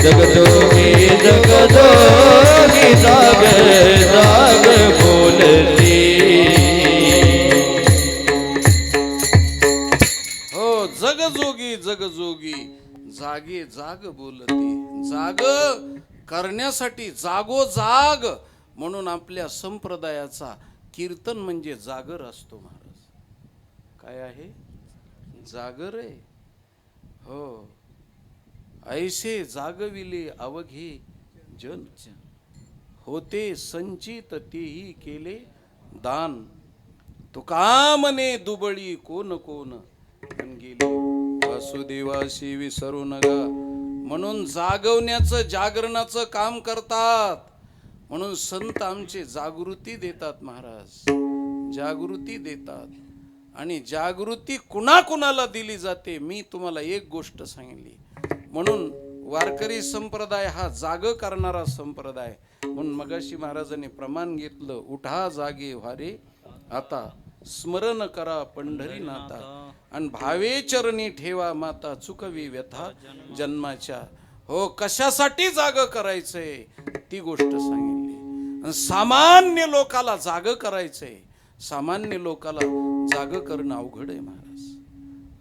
[SPEAKER 2] जगजोगी जगजोगी जाग जाग बोलती.
[SPEAKER 1] हो, जगजोगी जगजोगी जागे जाग बोलती. जाग करण्यासाठी जागोजाग. म्हणून आपल्या संप्रदायाचा कीर्तन म्हणजे जागर असतो महाराज. काय आहे? जागर आहे. हो, ऐसे जागविले अवघे जन होते संचित तेही केले दान. तुका म्हणे दुबळी कोण कोण गेली वासुदेवाशी विसरू नका. म्हणून जागवण्याचं जागरणाचं काम करतात. म्हणून संत आमचे जागृती देतात महाराज, जागृती देतात. आणि जागृती कुणाकुणाला दिली जाते मी तुम्हाला एक गोष्ट सांगितली. म्हणून वारकरी संप्रदाय हा जाग करणारा संप्रदाय. म्हणून मगाशी महाराजांनी प्रमाण घेतलं, उठा जागे व्हारे आता स्मरण करा पंढरीनाथा, आणि भावे चरणी ठेवा माता चुकवी व्यथा जन्माच्या. हो, कशासाठी जाग करायचंय ती गोष्ट सांगितली. सामान्य लोकाला जाग करायचंय. सामान्य लोकाला जाग करणं अवघड आहे महाराज.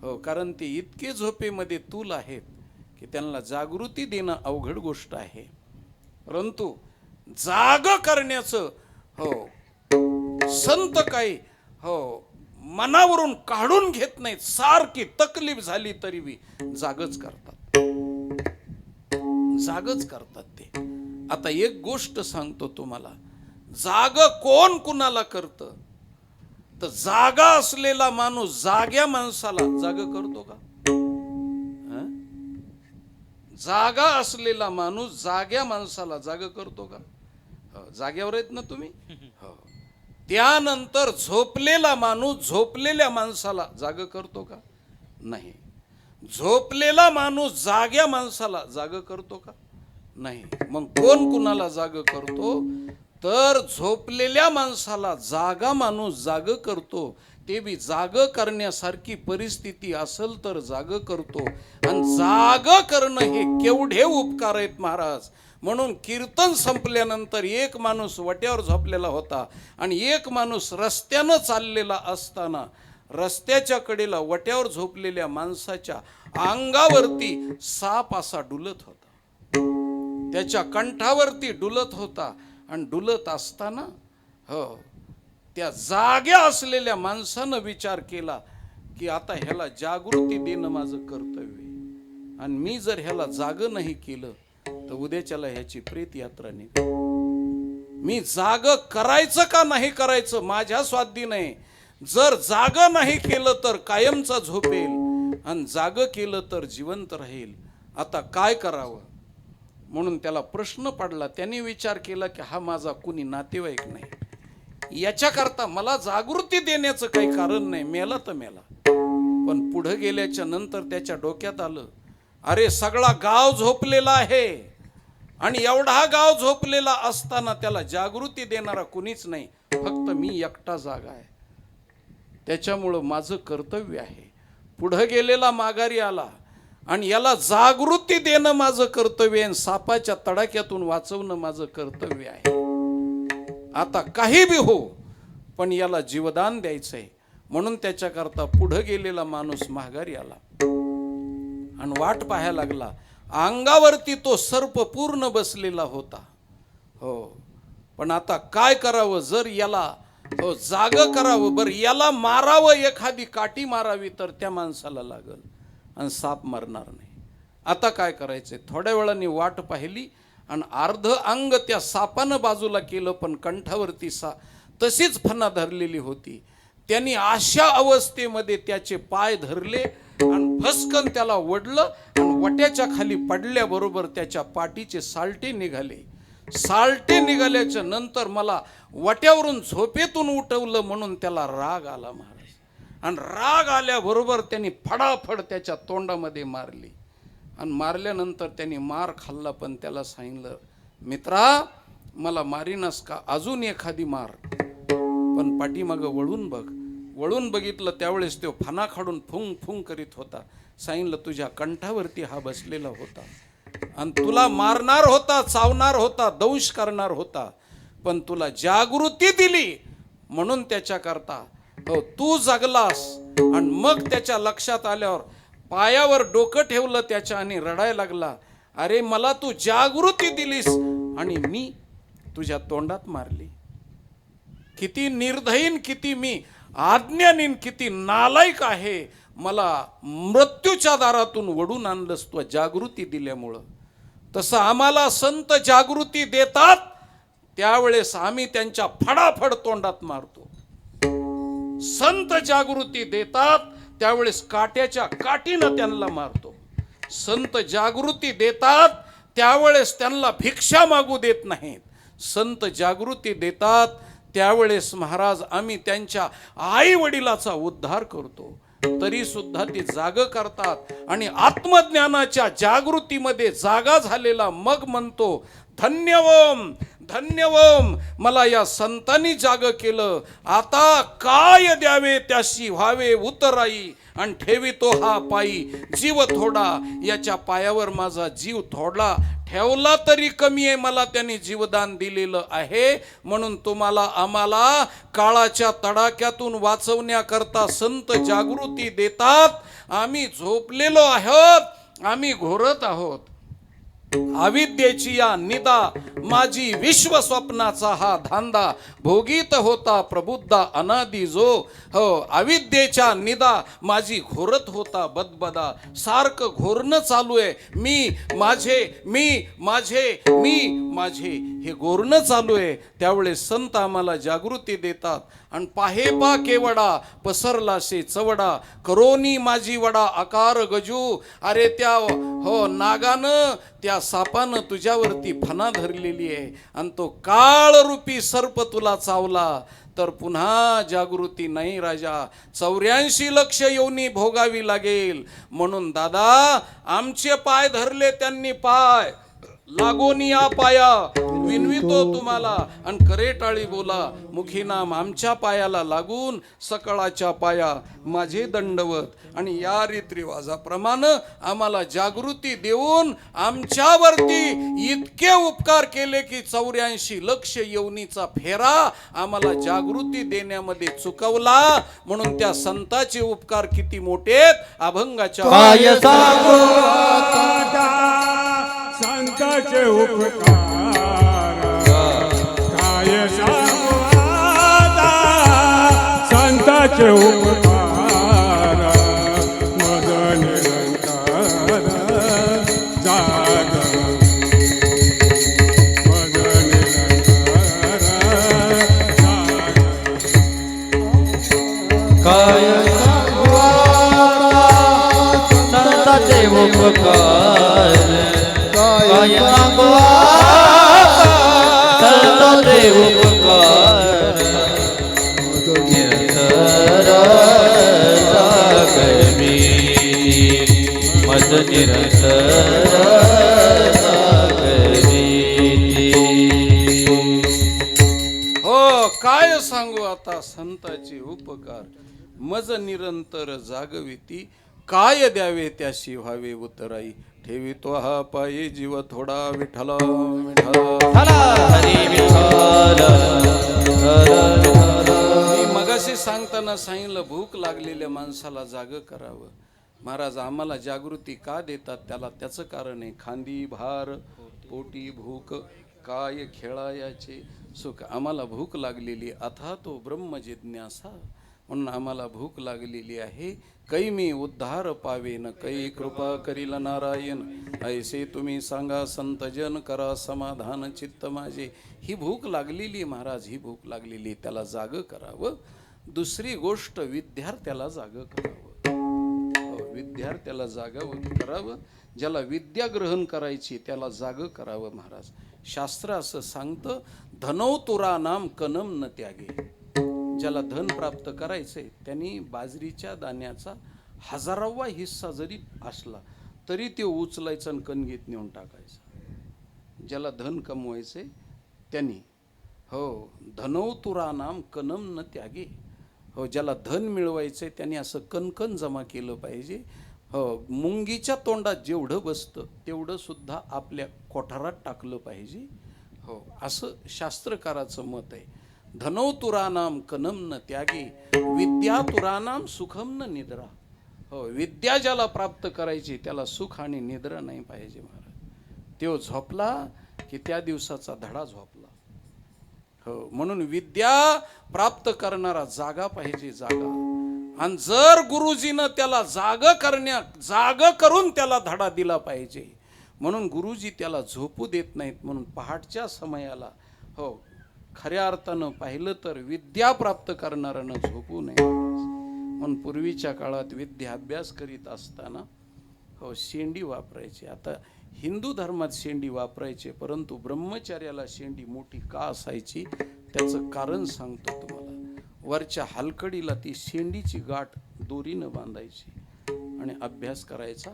[SPEAKER 1] हो, कारण ते इतके झोपेमध्ये तूल आहेत की त्यांना जागृती देणं अवघड गोष्ट आहे. परंतु जाग करण्याचं हो संत काही हो मनावरून काढून घेत नाहीत. सारखी तकलीफ झाली तरी बी जागच करतात, जागच करतात ते. आता एक गोष्ट सांगतो तुम्हाला, जाग कोण कुणाला करतं? तर जागा असलेला माणूस जाग्या माणसाला जाग करतो का? जागा असलेला माणूस जाग्या माणसाला जाग करतो का? जाग्यावर आहेत ना तुम्ही? हो. त्यानंतर झोपलेला माणूस झोपलेल्या माणसाला जाग करतो का? नाही. झोपलेला माणूस जाग्या माणसाला जाग करतो का? नाही. मग कोण कुणाला जाग करतो? तर झोपलेल्या माणसाला जागा माणूस जाग करतो. ते बी जाग करण्यासारखी परिस्थिती असेल तर जाग करतो. आणि जाग करणं हे केवढे उपकार आहेत महाराज. म्हणून कीर्तन संपल्यानंतर एक माणूस वट्यावर झोपलेला होता आणि एक माणूस रस्त्यानं चाललेला असताना रस्त्याच्या कडेला वट्यावर झोपलेल्या माणसाच्या अंगावरती साप असा डुलत होता, त्याच्या कंठावरती डुलत होता. आणि डुलत असताना त्या जाग्या असलेल्या माणसानं विचार केला की आता ह्याला जागृती देणं माझं कर्तव्य आहे. आणि मी जर ह्याला जाग नाही केलं तर उद्याच्याला ह्याची प्रेत यात्रा निघेल. मी जाग करायचं का नाही करायचं माझ्या स्वाधीन आहे. जर जाग नाही केलं तर कायमचा झोपेल आणि जाग केलं तर जिवंत राहील. आता काय करावं म्हणून त्याला प्रश्न पडला. त्याने विचार केला की हा माझा कुणी नातेवाईक नाही, याच्याकरता मला जागृती देण्याचं काही कारण नाही. मेला तर मेला. पण पुढे गेल्याच्या नंतर त्याच्या डोक्यात आलं, अरे सगळा गाव झोपलेला आहे आणि एवढा गाव झोपलेला असताना त्याला जागृती देणारा कुणीच नाही, फक्त मी एकटा जागा आहे. त्याच्यामुळं माझं कर्तव्य आहे. पुढे गेलेला माघारी आला आणि याला जागृती देणं माझं कर्तव्य आहे. सापाच्या तडाख्यातून वाचवणं माझं कर्तव्य आहे. आता काही बी हो पण याला जीवदान द्यायचंय. म्हणून त्याच्याकरता पुढे गेलेला माणूस माघारी आला आणि वाट पाहायला लागला. अंगावरती तो सर्प पूर्ण बसलेला होता. पण आता काय करावं? जर याला जाग करावं, बरं याला मारावं, एखादी काठी मारावी तर त्या माणसाला लागल आणि साप मारणार नाही. आता काय करायचंय? थोड्या वेळाने वाट पाहिली आणि अर्ध अंग त्या सापानं बाजूला केलं, पण कंठावरती तशीच फणा धरलेली होती. त्यांनी अशा अवस्थेमध्ये त्याचे पाय धरले आणि फसकन त्याला ओढलं आणि वट्याच्या खाली पडल्याबरोबर त्याच्या पाठीचे सालटे निघाले. सालटे निघाल्याच्या नंतर मला वट्यावरून झोपेतून उठवलं म्हणून त्याला राग आला महाराज. आणि राग आल्याबरोबर त्यांनी फडाफड त्याच्या तोंडामध्ये मारली. आणि मारल्यानंतर त्यांनी मार खाल्ला. पण त्याला सांगितलं, मित्रा मला मारीनस का? अजून एखादी मार, पण पाठीमागं वळून बघ. वळून बघितलं त्यावेळेस तो फणा काढून फुंग फुंग करीत होता. सांगितलं, तुझ्या कंठावरती हा बसलेला होता आणि तुला मारणार होता, चावणार होता, दंश करणार होता, पण तुला जागृती दिली म्हणून त्याच्याकरता तू जगलास. आणि मग त्याच्या लक्षात आल्यावर पायावर डोकं ठेवलं त्याच्या आणि रडायला लागला, अरे मला तू जागृती दिलीस आणि मी तुझ्या तोंडात मारली. किती निर्दयीन, किती मी आज्ञानीन, किती नालायक आहे. मला मृत्यूच्या दारातून वडून आणलंस तू जागृती दिल्यामुळं. तसं आम्हाला संत जागृती देतात त्यावेळेस आम्ही त्यांच्या फडाफड तोंडात मारतो. संत जागृती देतात त्यावेळेस काट्याच्या काठीनं त्यांना मारतो. संत जागृती देतात त्यावेळेस त्यांना भिक्षा मागू देत नाहीत. संत जागृती देतात त्यावेळेस महाराज आम्ही त्यांच्या आई वडिलाचा उद्धार करतो. तरी सुद्धा ती जाग करतात आणि आत्मज्ञानाच्या जागृतीमध्ये जागा झालेला मग म्हणतो, धन्यवम धन्यवम, मला या संतांनी जाग केलं. आता काय द्यावे त्याशी व्हावे उतराई आणि ठेवी तो हा पायी जीव थोडा. याच्या पायावर माझा जीव थोडला ठेवला तरी कमी आहे. मला त्यांनी जीवदान दिलेलं आहे. म्हणून तुम्हाला आम्हाला काळाच्या तडाख्यातून वाचवण्याकरता संत जागृती देतात. आम्ही झोपलेलो आहोत, आम्ही घोरत आहोत. अविद्येची या निदा माझी विश्व स्वप्नाचा हा धांदा भोगीत होता प्रबुद्धा अनादी जो हो अविद्येच्या निदा माझी घोरत होता बदबदा सारखं घोरणं चालू आहे मी माझे हे घोरणं चालू आहे. त्यावेळेस संत आम्हाला जागृती देतात आणि पाहे पा केवडा पसरला से चवडा करोनी माझी वडा आकार गजू अरे त्या हो नागानं त्या सापानं तुझ्यावरती फणा धरलेली आहे आणि तो काळ रूपी सर्प तुला चावला तर पुन्हा जागृती नाही राजा 84 लक्ष योनी भोगावी लागेल. म्हणून दादा आमचे पाय धरले त्यांनी पाय लागोन या पाया विनवितो तुम्हाला आणि करेटाळी बोला मुखी नाम आमच्या पायाला लागून सकळाच्या पाया माझे दंडवत आणि या रीतरिवाजाप्रमाणे आम्हाला जागृती देऊन आमच्यावरती इतके उपकार केले की 84 लक्ष योनीचा फेरा आम्हाला जागृती देण्यामध्ये चुकवला. म्हणून त्या संताचे उपकार किती मोठेत अभंगाच्या
[SPEAKER 2] काय सांगू
[SPEAKER 4] संताचे उपकार काय सांगू आता संताचे उपकार मद निरंतर जाग मद निरंतर जाग
[SPEAKER 2] काय सांगू आता संताचे उपकार काय सांगू संताचे उपकार निरंतर जागवी मद निरंतर जागवी.
[SPEAKER 1] हो काय सांगू आता संताचे उपकार मज निरंतर जागविती काय द्यावे त्याशी व्हावे उतराई ठेवितो हा पायी जीव थोडा विठ्ठला विठ्ठला.
[SPEAKER 2] हरी विठ्ठल
[SPEAKER 1] मी मगाशी सांगताना सांगितलं भूक लागलेल्या माणसाला जाग करावं. महाराज आम्हाला जागृती का देतात त्याला त्याचं कारण आहे खांदी भार पोटी भूक काय खेळायाचे सुख. आम्हाला भूक लागलेली अथा तो ब्रह्म जिज्ञासा म्हणून आम्हाला भूक लागलेली आहे. कै मी उद्धार पावेन कै कृपा करील नारायण ऐसे तुम्ही सांगा संतजन करा समाधान चित्त माझे. ही भूक लागलेली महाराज ही भूक लागलेली त्याला जाग करावं. दुसरी गोष्ट विद्यार्थ्याला जाग करावं. विद्यार्थ्याला जागावं करावं. ज्याला विद्या ग्रहण करायची त्याला जाग करावं. महाराज शास्त्र असं सांगतं धनौतुरा नाम कनम न त्यागे. ज्याला धन प्राप्त करायचंय त्यांनी बाजरीच्या दाण्याचा 1000वा हिस्सा जरी असला तरी ते उचलायचं आणि कणगीत नेऊन टाकायचं. ज्याला धन कमवायचंय त्यांनी हो धनौतुरा नाम कनम न त्यागे. हो ज्याला धन मिळवायचंय त्यांनी असं कणकण जमा केलं पाहिजे. हो मुंगीच्या तोंडात जेवढं बसतं तेवढं सुद्धा आपल्या कोठारात टाकलं पाहिजे. हो असं शास्त्रकाराचं मत आहे. धनौतुरानाम कनम न त्यागी विद्यातुरानाम सुखम न निद्रा. हो विद्या ज्याला प्राप्त करायची त्याला सुख आणि निद्रा नाही पाहिजे. महाराज तो झोपला की त्या दिवसाचा धडा झोपला. हो म्हणून विद्या प्राप्त करणारा जागा पाहिजे जागा. आणि जर गुरुजीनं त्याला जाग करून त्याला धडा दिला पाहिजे. म्हणून गुरुजी त्याला झोपू देत नाहीत. म्हणून पहाटच्या समयाला हो खऱ्या अर्थानं पाहिलं तर विद्या प्राप्त करणाऱ्यानं झोपू नये. म्हणून पूर्वीच्या काळात विद्या अभ्यास करीत असताना हो शेंडी वापरायची. आता हिंदू धर्मात शेंडी वापरायचे परंतु ब्रह्मचार्याला शेंडी मोठी का असायची त्याचं कारण सांगतो तुम्हाला. वरच्या हलकडीला ती शेंडीची गाठ दोरीनं बांधायची आणि अभ्यास करायचा.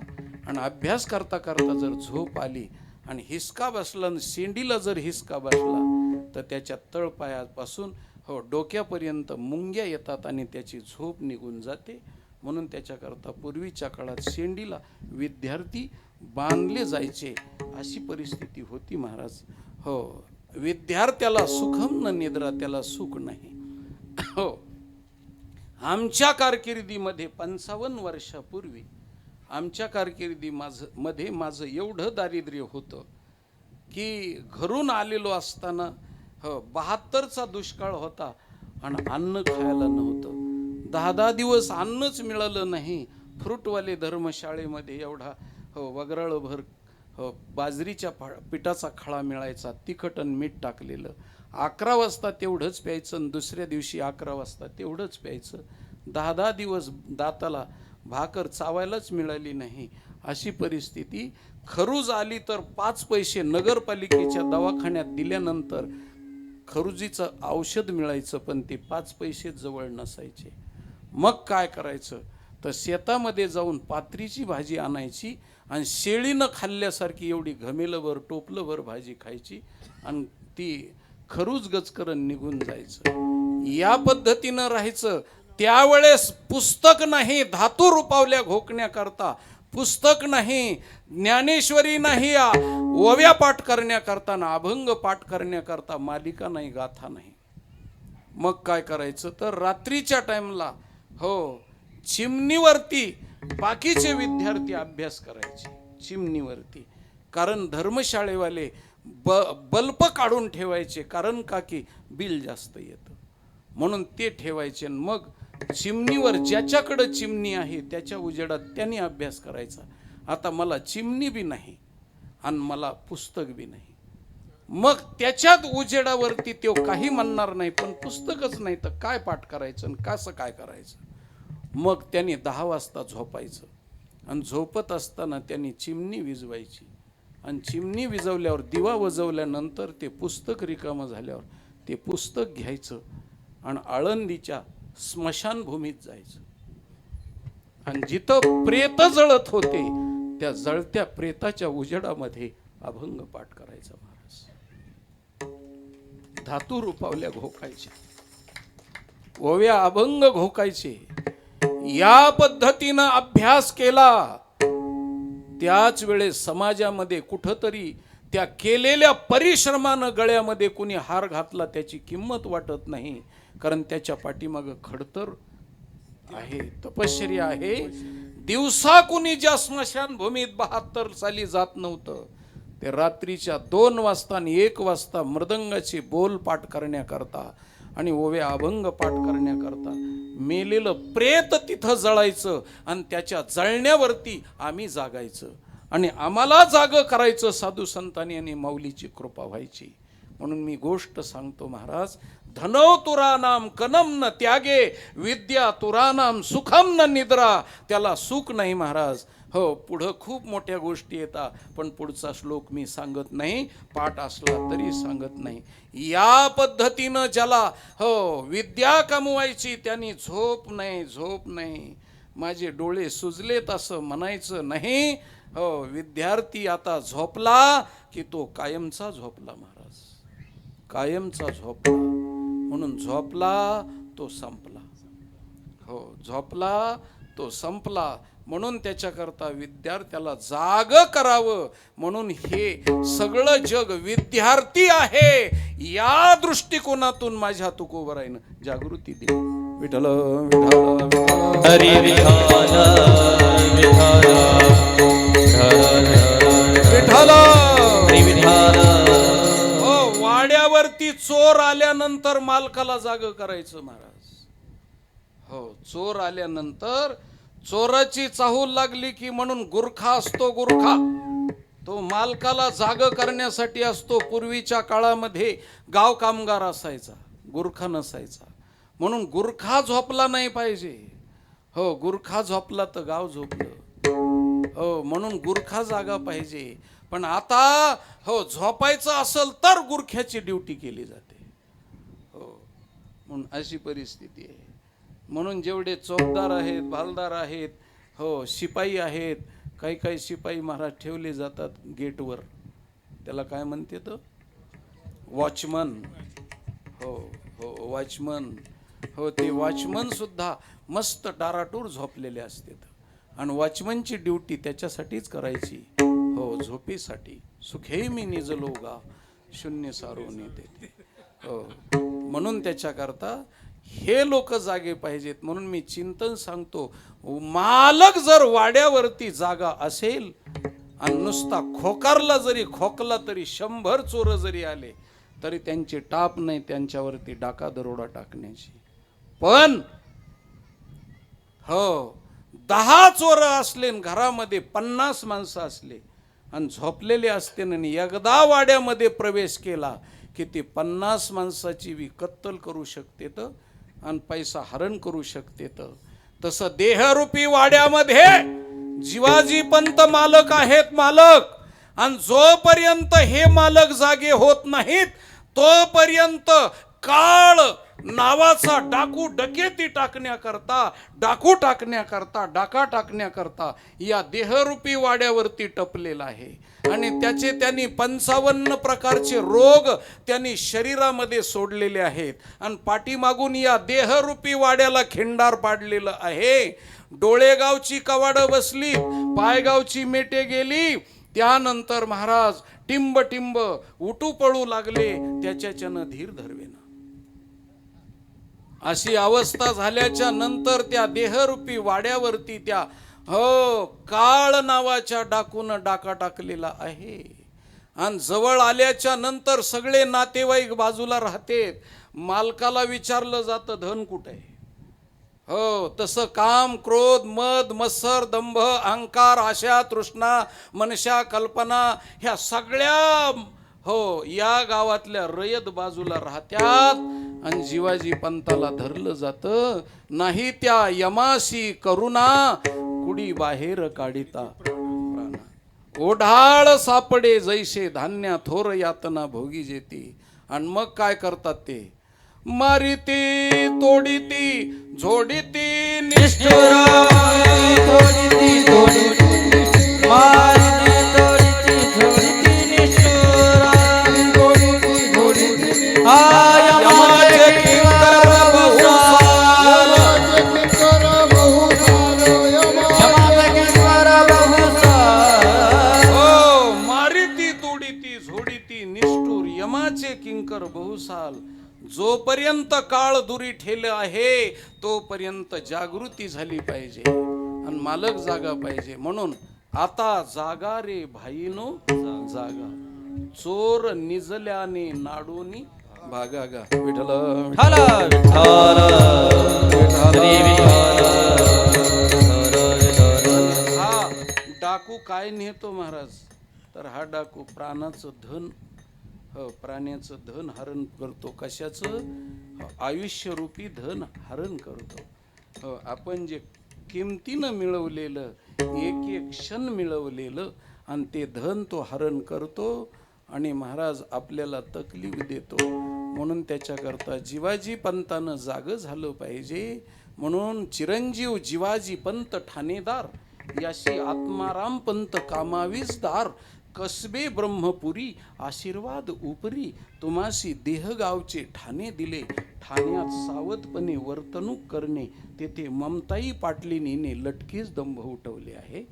[SPEAKER 1] आणि अभ्यास करता करता जर झोप आली आणि हिसका बसला आणि शेंडीला जर हिसका बसला तर त्याच्या तळपायापासून हो डोक्यापर्यंत मुंग्या येतात आणि त्याची झोप निघून जाते. म्हणून त्याच्याकरता पूर्वीच्या काळात शेंडीला विद्यार्थी बांधले जायचे अशी परिस्थिती होती. महाराज हो विद्यार्थ्याला सुखम न निद्रा त्याला सुख नाही. हो आमच्या कारकिर्दीमध्ये 55 वर्षापूर्वी आमच्या मध्ये माझं एवढं दारिद्र्य होतं की घरून आलेलो असताना 72चा दुष्काळ होता आणि अन्न खायला नव्हतं. 10 दिवस अन्नच मिळालं नाही. फ्रूटवाले धर्मशाळेमध्ये एवढा वगराळभर बाजरीच्या पिठाचा खळा मिळायचा, तिखट आणि मीठ टाकलेलं. 11 वाजता तेवढंच प्यायचं आणि दुसऱ्या दिवशी 11 वाजता तेवढंच प्यायचं. 10 दिवस दाताला भाकर चावायलाच मिळाली नाही. अशी परिस्थिती. खरूज आली तर 5 पैसे नगरपालिकेच्या दवाखान्यात दिल्यानंतर खरुजीचं औषध मिळायचं, पण ते 5 पैसे जवळ नसायचे. मग काय करायचं तर शेतामध्ये जाऊन पात्रीची भाजी आणायची आणि शेळीनं खाल्ल्यासारखी एवढी घमेलभर टोपलभर भाजी खायची आणि ती खरूज गचकरण निघून जायचं. या पद्धतीनं राहायचं. त्यावेळेस पुस्तक नाही, धातू रुपावल्या घोकण्याकरता पुस्तक नाही, ज्ञानेश्वरी नाही, ओव्या पाठ करण्याकरता ना अभंग पाठ करण्याकरता मालिका नाही, गाथा नाही. मग काय करायचं तर रात्रीच्या टाइमला चिमणीवरती बाकीचे विद्यार्थी अभ्यास करायचे चिमणीवरती. कारण धर्मशाळेवाले बल्ब काढून ठेवायचे, कारण का की बिल जास्त येतं म्हणून ते ठेवायचे. मग चिमणीवर ज्याच्याकडे चिमणी आहे त्याच्या उजेडात त्यांनी अभ्यास करायचा. आता मला चिमणी बी नाही आणि मला पुस्तक बी नाही. मग त्याच्यात उजेडावरती तो काही म्हणणार नाही, पण पुस्तकच नाही तर काय पाठ करायचं आणि कसं काय करायचं. मग त्यांनी 10 वाजता झोपायचं आणि झोपत असताना त्यांनी चिमणी विजवायची आणि चिमणी विजवल्यावर दिवा वजवल्यानंतर ते पुस्तक रिकामं झाल्यावर ते पुस्तक घ्यायचं आणि आळंदीच्या स्मशानभूमीत जायचं आणि जिथं प्रेत जळत होते त्या जळत्या प्रेताच्या उजेडामध्ये अभंग पाठ करायचा. महाराज धातू रुपावल्या घोकायच्या, ओव्या अभंग घोकायचे. या पद्धतीनं अभ्यास केला. त्याच वेळेस समाजामध्ये कुठंतरी त्या केलेल्या परिश्रमानं गळ्यामध्ये कुणी हार घातला त्याची किंमत वाटत नाही, कारण त्याच्या पाठीमागं खडतर आहे, तपश्चर्या आहे. दिवसा कुणी ज्या स्मशानभूमीत 72 साली जात नव्हतं ते रात्रीच्या 2 वाजता आणि 1 वाजता मृदंगाचे बोल पाठ करण्याकरता आणि ओव्या अभंग पाठ करण्याकरता मेलेलं प्रेत तिथं जळायचं आणि त्याच्या जळण्यावरती आम्ही जागायचं आणि आम्हाला जाग करायचं. साधू संतांनी आणि माऊलीची कृपा व्हायची. म्हणून मी गोष्ट सांगतो महाराज, धनो तुरानाम कनम न त्यागे, विद्या तुरानाम सुखम न निद्रा. त्याला सुख नाही महाराज. पुढं खूप मोठ्या गोष्टी येतात, पण पुढचा श्लोक मी सांगत नाही, पाठ असला तरी सांगत नाही. या पद्धतीनं ज्याला विद्या कमवायची त्यांनी झोप नाही. माझे डोळे सुजलेत असं म्हणायचं नाही. विद्यार्थी आता झोपला की तो कायमचा झोपला महाराज, कायमचा झोपला. म्हणून झोपला तो संपला. झोपला तो संपला. म्हणून त्याच्याकरता विद्यार्थ्याला जाग करावं. म्हणून हे सगळं जग विद्यार्थी आहे या दृष्टिकोनातून माझ्या तुकोबराईनं जागृती दिली. विठ्ठल विठ्ठल
[SPEAKER 2] हरी विठ्ठल
[SPEAKER 1] विठ्ठल
[SPEAKER 2] हरी विठ्ठल.
[SPEAKER 1] वाड्यावरती चोर आल्यानंतर मालकाला जाग करायचं महाराज. चोर आल्यानंतर चोराची चाहूल लागली की म्हणून गुरखा असतो, गुरखा तो मालकाला जाग करण्यासाठी असतो. पूर्वीच्या काळामध्ये गाव कामगार असायचा, गुरखा नसायचा. म्हणून गुरखा झोपला नाही पाहिजे. गुरखा झोपला तर गाव झोपलं. म्हणून गुरखा जागा पाहिजे. पण आता झोपायचं असेल तर गुरख्याची ड्युटी केली जाते. म्हणून अशी परिस्थिती आहे. म्हणून जेवढे चौकदार आहेत, भालदार आहेत, शिपाई आहेत, काही शिपाई महाराज ठेवले जातात गेटवर. त्याला काय म्हणते तर वॉचमन. वॉचमन. ते वॉचमन सुद्धा मस्त डाराटूर झोपलेले असतात आणि वॉचमनची ड्युटी त्याच्यासाठीच करायची, झोपेसाठी. सुखे मी निजलोगा शून्य सारोने देते. म्हणून त्याच्याकरता हे लोक जागे पाहिजेत. म्हणून मी चिंतन सांगतो, मालक जर वाड्यावरती जागा असेल आणि नुसता खोकारला जरी खोकला तरी 100 चोर जरी आले तरी त्यांची टाप नाही त्यांच्यावरती डाका दरोडा टाकण्याची. पण हो 10 चोर असले घरामध्ये 50 माणसं असले आणि झोपलेले असते आणि एकदा वाड्यामध्ये प्रवेश केला की ते 50 माणसाची बी कत्तल करू शकते तर आणि पैसा हरण करू शकते. तसं देहरूपी वाड्यामध्ये जिवाजी पंत मालक आहेत मालक. आणि जोपर्यंत हे मालक जागे होत नाहीत तोपर्यंत काळ नावाचा डाकू डकेती टाकण्याकरता डाका टाकण्याकरता या देहरूपी वाड्यावरती टपलेला आहे. आणि त्यांनी 55 प्रकारचे रोग त्यांनी शरीरामध्ये सोडलेले आहेत आणि पाठीमागून या देहरूपी वाड्याला खिंडार पाडलेलं आहे. डोळेगावची कवाडं बसली, पायगावची मेटे गेली, त्यानंतर महाराज टिंब टिंब उठू पळू लागले, त्याच्याच्यानं धीर धरवेना. अशी अवस्था झाल्याच्या नंतर त्या देहरूपी वाड्यावरती त्या काळ नावाच्या डाकून डाका टाकलेला आहे. आणि जवळ आल्याच्या नंतर सगळे नातेवाईक बाजूला राहतेत. मालकाला विचारलं जातं धन कुठे आहे. तसं काम, क्रोध, मद, मत्सर, दंभ, अहंकार, आशा, तृष्णा, मनशा, कल्पना ह्या सगळ्या या गावातल्या रयत बाजूला राहत्यात. आणि जिवाजी पंताला धरलं जातं. नाही त्या यमाशी करुणा कुडी बाहेर काढिता प्राणा. ओढाळ सापडे जैसे धान्य थोर यातना भोगी जेती. आणि मग काय करतात ते मारिती तोडीती झोडीती निष्ठुरा. किंकर बहुसाल. जोपर्यंत काळ दुरी ठेल आहे तोपर्यंत जागृती झाली पाहिजे आणि मालक जागा पाहिजे. म्हणून आता जागा रे भाईनो जागा, चोर निजल्याने नाडोनी भागागा. विठ्ठल हा डाकू काय नेतो महाराज, तर हा डाकू प्राणाचं धन, प्राण्याचं धन हरण करतो. कशाचं? आयुष्यरूपी धन हरण करतो. आपण जे किमतीनं मिळवलेलं एक एक क्षण मिळवलेलं आणि ते धन तो हरण करतो आणि महाराज आपल्याला तकलीफ देतो. म्हणून त्याच्याकरता जिवाजी पंतानं जागं झालं पाहिजे. म्हणून चिरंजीव जिवाजी पंत ठाणेदार, याशी आत्माराम पंत कामावीसदार. कसबे ब्रह्मपुरी आशीर्वाद उपरी, तुम्हासी देहगावचे ठाणे दिले. ठाण्यात सावधपणे वर्तणूक करणे, तेथे ममताई पाटलीनीने लटकेच दंभ उठवले आहे.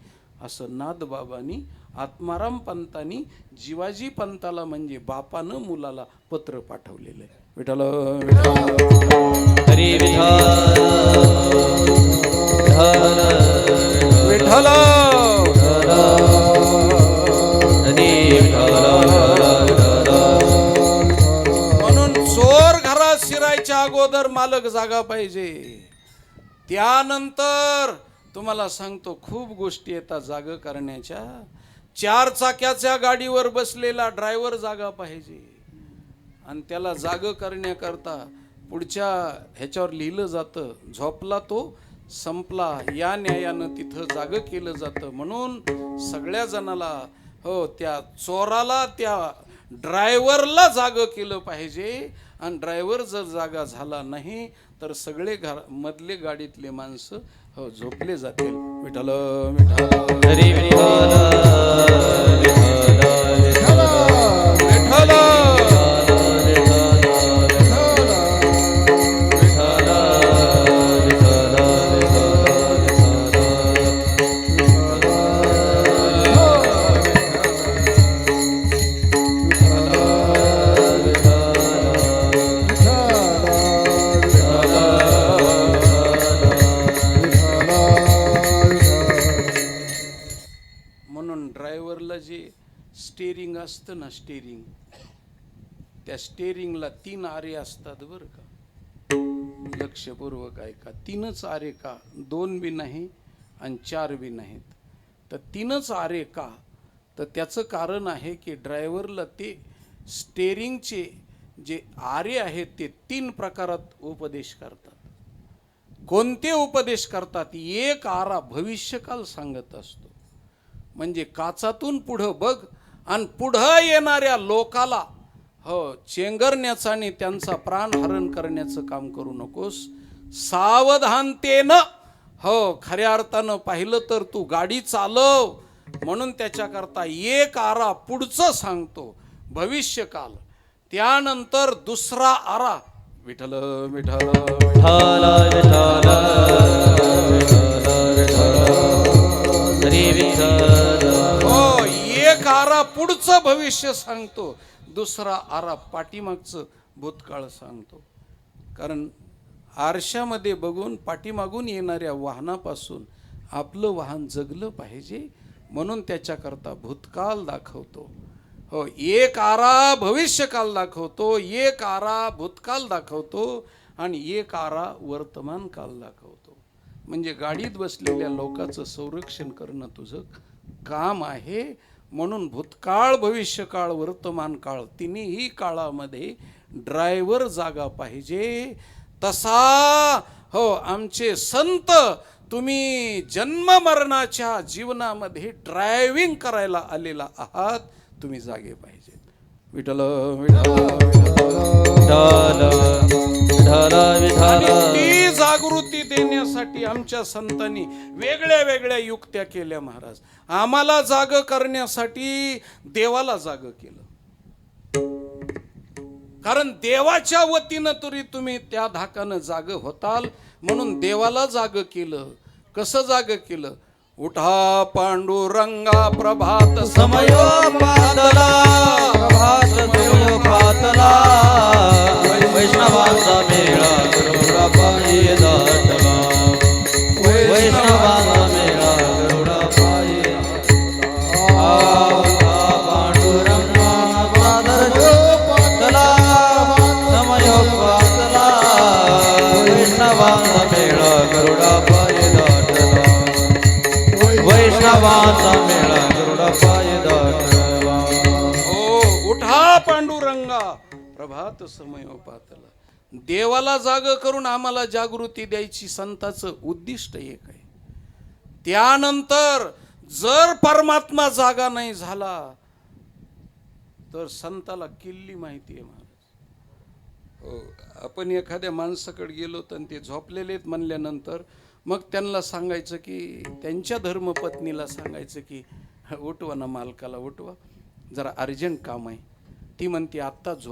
[SPEAKER 1] असं नादबाबांनी आत्माराम पंतांनी जिवाजी पंताला म्हणजे बापानं मुलाला पत्र पाठवलेलं आहे. विठ्ठल
[SPEAKER 2] हरी
[SPEAKER 1] विठ्ठल म्हणून चोर घरात शिरायच्या अगोदर मालक जागा पाहिजे. त्यानंतर तुम्हाला सांगतो खूप गोष्टी येतात जागा करण्याच्या. 4 चाक्याच्या गाडीवर बसलेला ड्रायव्हर जागा पाहिजे आणि त्याला जागा करण्याकरता पुढच्या ह्याच्यावर लिहिलं जातं, झोपला तो संपला. या न्यायानं तिथं जागं केलं जातं. म्हणून सगळ्या जणाला त्या चोराला त्या ड्रायव्हरला जागं केलं पाहिजे. आणि ड्रायव्हर जर जागा झाला नाही तर सगळे मधले गाडीतले माणसं झोपले जातील. विठ्ठल विठ्ठल
[SPEAKER 2] हरी विठ्ठल
[SPEAKER 1] विठ्ठल असतं ना स्टेरिंग, त्या स्टेरिंगला 3 आरे असतात बरं का, लक्षपूर्वक ऐका. 3च आरे का, 2 बी नाही आणि 4 बी नाहीत. तर 3च आरे का, तर त्याचं कारण आहे की ड्रायव्हरला ते स्टेरिंगचे जे आरे आहेत ते 3 प्रकारात उपदेश करतात. कोणते उपदेश करतात? एक आरा भविष्यकाल सांगत असतो, म्हणजे काचातून पुढं बघ आणि पुढं येणाऱ्या लोकाला चेंगरण्याचं आणि त्यांचा प्राणहरण करण्याचं काम करू नकोस. सावधानतेनं खऱ्या अर्थानं पाहिलं तर तू गाडी चालव, म्हणून त्याच्याकरता एक आरा पुढचं सांगतो भविष्यकाल, त्यानंतर दुसरा आरा विठ्ठल विठ्ठल
[SPEAKER 2] विठ्ठल विठ्ठल हरी विठ्ठल.
[SPEAKER 1] हो, एक आरा पुढचं भविष्य सांगतो, दुसरा आरा पाठीमागचं भूतकाळ सांगतो. कारण आरशामध्ये बघून पाठीमागून येणाऱ्या वाहनापासून आपलं वाहन जगलं पाहिजे, म्हणून त्याच्याकरता भूतकाल दाखवतो. हो, एक आरा भविष्यकाल दाखवतो, एक आरा भूतकाल दाखवतो आणि एक आरा वर्तमान काल दाखवतो. म्हणजे गाडीत बसलेल्या लोकांचं संरक्षण करणं तुझं काम आहे. म्हणून भूतकाळ, भविष्यकाळ, वर्तमान काळ तिन्ही काळामध्ये ड्रायव्हर जागा पाहिजे. तसा आमचे संत, तुम्ही जन्म मरणाच्या जीवनामध्ये ड्रायव्हिंग करायला आलेला आहात, तुम्ही जागे पाहिजे. विठ्ठल ती जागृती देण्यासाठी आमच्या संतांनी वेगळ्या वेगळ्या युक्त्या केल्या महाराज. आम्हाला जाग करण्यासाठी देवाला जाग केलं, कारण देवाच्या वतीनं तरी तुम्ही त्या धाकानं जाग होताल, म्हणून देवाला जाग केलं. कसं जाग केलं? उठा पांडुरंगा प्रभात
[SPEAKER 2] समयो पातला, प्रभात समयो पातला, वैष्णवांचा मेळा गरुडा पायी दाटला, वैष्णवांचा मेळा गरुडा पायी दाटला. पांडुरंगा पातला, समयो पातला, वैष्णवांचा मेळा गरुडा पायी दाटला, वैष्णवांचा मेळा गरुडा पायी दाटला.
[SPEAKER 1] हो, उठा पांडुरंगा प्रभात समयो पातला. देवाला जाग करून आम्हाला जागृती द्यायची संताचं उद्दिष्ट एक आहे. त्यानंतर जर परमात्मा जागा नाही झाला तर संताला किल्ली माहिती आहे महाराज. हो, आपण एखाद्या माणसाकडे गेलो तर ते झोपलेले म्हणल्यानंतर मग त्यांना सांगायचं की, त्यांच्या धर्मपत्नीला सांगायचं की उठवा ना, मालकाला उठवा, जरा अर्जंट काम आहे. ती म्हणते आत्ताच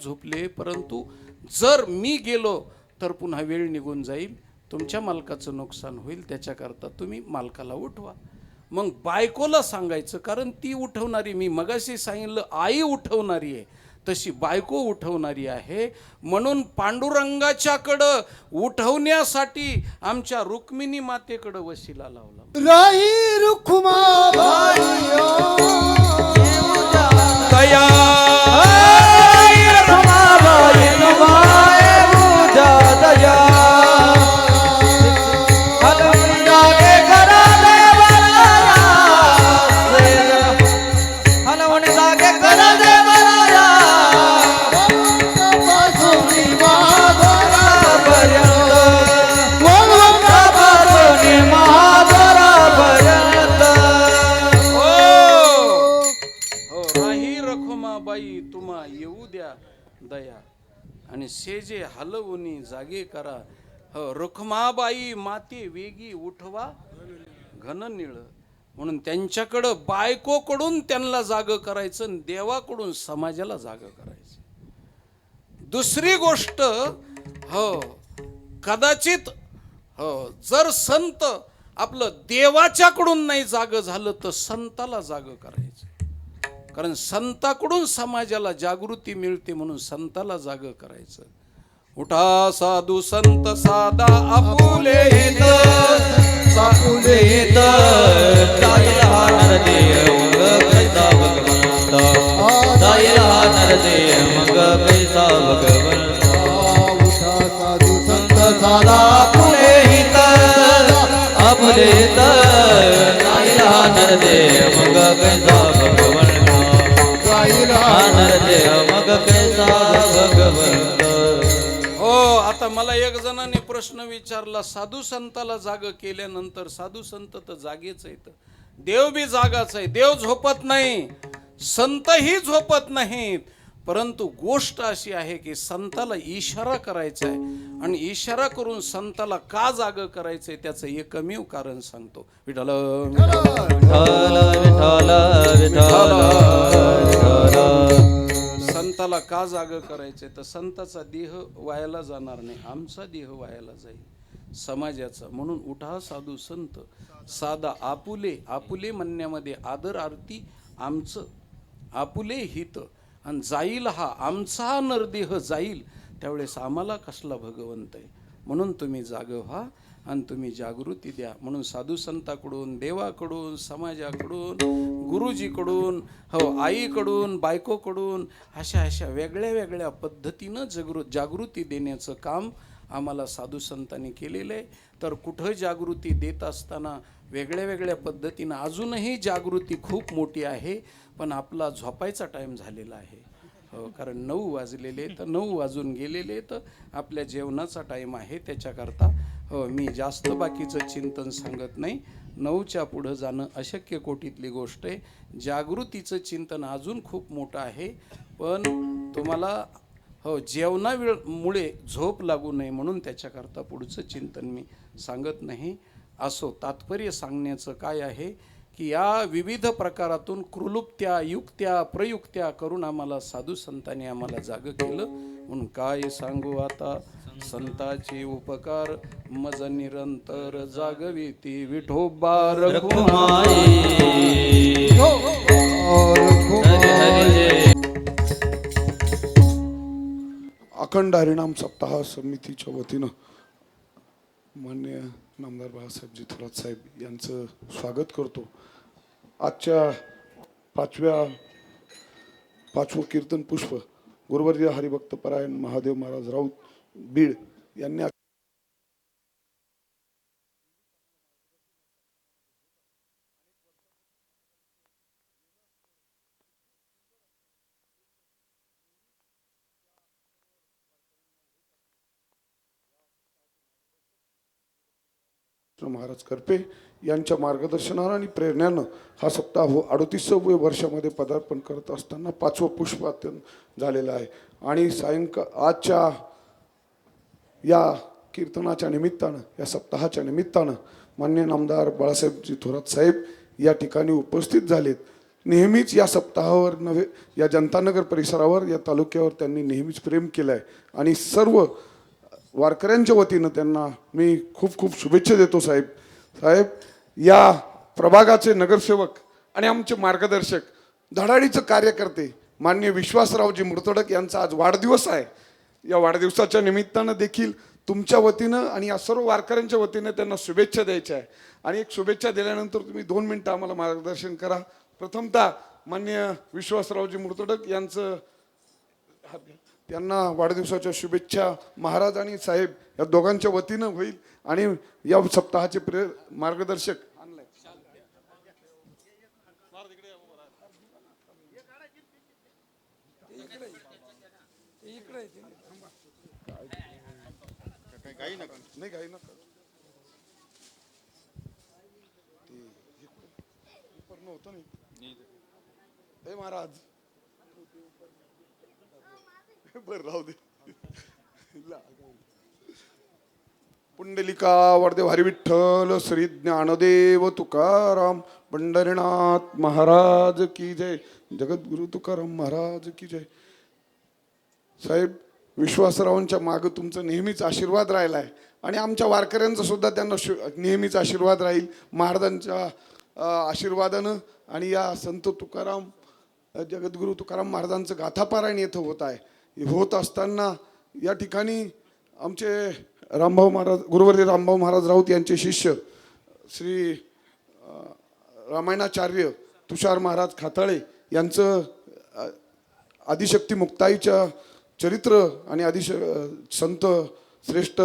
[SPEAKER 1] झोपले, परंतु जर मी गेलो तर पुन्हा वेळ निघून जाईल, तुमच्या मालकाचं नुकसान होईल, त्याच्याकरता तुम्ही मालकाला उठवा. मग बायकोला सांगायचं, कारण ती उठवणारी, मी मगाशी सांगितलं आई उठवणारी आहे, तशी बायको उठवणारी आहे. म्हणून पांडुरंगाच्याकडं उठवण्यासाठी आमच्या रुक्मिणी मातेकडं वशिला लावला.
[SPEAKER 3] राही रुक्माबाई
[SPEAKER 1] दया
[SPEAKER 2] रमाबाई रमाए मुझा दया, हलवून जागे करा देवराया, हलवून जागे करा देवराया,
[SPEAKER 3] पासूनी महाधरा
[SPEAKER 2] पर्यंत पासूनी महाधरा पर्यंत.
[SPEAKER 1] राही रखुमाबाई तुम्हा येऊ द्या दया, आणि शेजे हलवूनी जागे करा. रखुमाबाई माते वेगी उठवा घन निळ. म्हणून त्यांच्याकडं बायकोकडून त्यांना जाग करायचं आणि देवाकडून समाजाला जाग करायचं. दुसरी गोष्ट, कदाचित जर संत आपलं देवाच्याकडून नाही जाग झालं तर संताला जाग करायचं, कारण संताकडून समाजाला जागृती मिळते, म्हणून संताला जाग करायचं. उठा साधू संत साधा आपुले हित,
[SPEAKER 2] सापुले हित, जाईल हा नरदेव कैसा भगवंत, भगवंता जाईल हा नरदेह मग कैसा भगवंता
[SPEAKER 3] उठा साधू संत साधा
[SPEAKER 2] आपुले हित आपुले हित जाईल हा नरदेह मग कैसा भगवंता
[SPEAKER 3] जाईल
[SPEAKER 2] हा नरदेह मग कैसा भगवंता.
[SPEAKER 1] हो, आता मला एक जणांनी प्रश्न विचारला, साधू संताला जाग केल्यानंतर साधू संत तर जागेच आहेत, देव बी जागाच आहे, देव झोपत नाही, संतही झोपत नाहीत. परंतु गोष्ट अशी आहे की संताला इशारा करायचा आहे आणि इशारा करून संताला का जाग करायचंय त्याचं एकमेव कारण सांगतो. विठ्ठल
[SPEAKER 2] विठ्ठल विठ्ठल विठ्ठल विठ्ठल.
[SPEAKER 1] संताला का जाग करायचंय तर संताचा देह वायाला जाणार नाही, आमचा देह वायाला जाईल, समाजाचा. म्हणून उठा साधू संत साधा आपुले, आपुले म्हणण्यामध्ये आदर आरती आमचं, आपुले हित, आणि जाईल हा आमचा नरदेह जाईल, त्यावेळेस आम्हाला कसला भगवंत आहे. म्हणून तुम्ही जाग व्हा आणि तुम्ही जागृती द्या. म्हणून साधू संताकडून, देवाकडून, समाजाकडून, गुरुजीकडून, हो आईकडून, बायकोकडून, अशा वेगळ्या वेगळ्या पद्धतीनं जागृती देण्याचं काम आम्हाला साधू संतांनी केलेलं आहे. तर कुठं जागृती देत असताना वेगळ्या वेगळ्या पद्धतीनं अजूनही जागृती खूप मोठी आहे, पण आपला झोपायचा टाईम झालेला आहे. हो, कारण 9 वाजलेले तर 9 वाजून गेलेले तर आपल्या जेवणाचा टाईम आहे. त्याच्याकरता हो मी जास्त बाकीचं चिंतन सांगत नाही. 9च्या पुढं जाणं अशक्य कोटीतली गोष्ट आहे. जागृतीचं चिंतन अजून खूप मोठं आहे, पण तुम्हाला हो जेवणामुळे झोप लागू नये म्हणून त्याच्याकरता पुढचं चिंतन मी सांगत नाही. असो, तात्पर्य सांगण्याचं काय आहे की या विविध प्रकारातून कृलुप्त्या, युक्त्या, प्रयुक्त्या करून आम्हाला साधू संतांनी आम्हाला जाग केलं. म्हणून काय सांगू आता संताचे उपकार, मज निरंतर जागविती विठोबा रखुमाई.
[SPEAKER 5] अखंड हरिनाम सप्ताह समितीच्या वतीनं मान्य नामदार बाळासाहेबजी थोरात साहेब यांचं स्वागत करतो. आजच्या पाचवं कीर्तन पुष्प गुरुवर्य हरिभक्त परायण महादेव महाराज राऊत बीड यांनी महाराज करपे यांच्या मार्गदर्शनानं आणि प्रेरणेनं हा सप्ताह 38व्या वर्षामध्ये पदार्पण करत असताना 5वं पुष्प अत्यंत झालेलं आहे. आणि आजच्या या कीर्तनाच्या निमित्तानं, या सप्ताहाच्या निमित्तानं मान्य नामदार बाळासाहेबजी थोरात साहेब या ठिकाणी उपस्थित झालेत. नेहमीच या सप्ताहावर नव्हे, या जनतानगर परिसरावर, या तालुक्यावर त्यांनी नेहमीच प्रेम केलं आहे आणि सर्व वारकऱ्यांच्या वतीनं त्यांना मी खूप खूप शुभेच्छा देतो. साहेब या प्रभागाचे नगरसेवक आणि आमचे मार्गदर्शक, धडाडीचं कार्य करते माननीय विश्वासरावजी मुर्तडक यांचा आज वाढदिवस आहे. या वाढदिवसाच्या निमित्तानं देखील तुमच्या वतीनं आणि या सर्व वारकऱ्यांच्या वतीनं त्यांना शुभेच्छा द्यायच्या आहे. आणि एक शुभेच्छा दिल्यानंतर तुम्ही 2 मिनिटं आम्हाला मार्गदर्शन करा. प्रथमतः माननीय विश्वासरावजी मुर्तडक यांचं, त्यांना वाढदिवसाच्या शुभेच्छा महाराज आणि साहेब या दोघांच्या वतीनं होईल. आणि या सप्ताहाचे मार्गदर्शक नाही काही नका होतं नाही महाराज बर राहू दे. पुंडलिका वरदेव हरिविठ्ठल श्री ज्ञानदेव तुकाराम पंढरीनाथ महाराज की जय. जगद्गुरु तुकाराम महाराज की जय. साहेब विश्वासरावांच्या मागे तुमचं नेहमीच आशीर्वाद राहिला आहे आणि आमच्या वारकऱ्यांचा सुद्धा त्यांना नेहमीच आशीर्वाद राहील. महाराजांच्या आशीर्वादानं आणि या संत तुकाराम, जगद्गुरु तुकाराम महाराजांचं गाथापारायण येथं होत आहे. होत असताना या ठिकाणी आमचे रामभाऊ महाराज, गुरुवर्य रामभाऊ महाराज राऊत यांचे शिष्य श्री रामायणाचार्य तुषार महाराज खाताळे यांचं आदिशक्ती मुक्ताईच्या चरित्र आणि संत श्रेष्ठ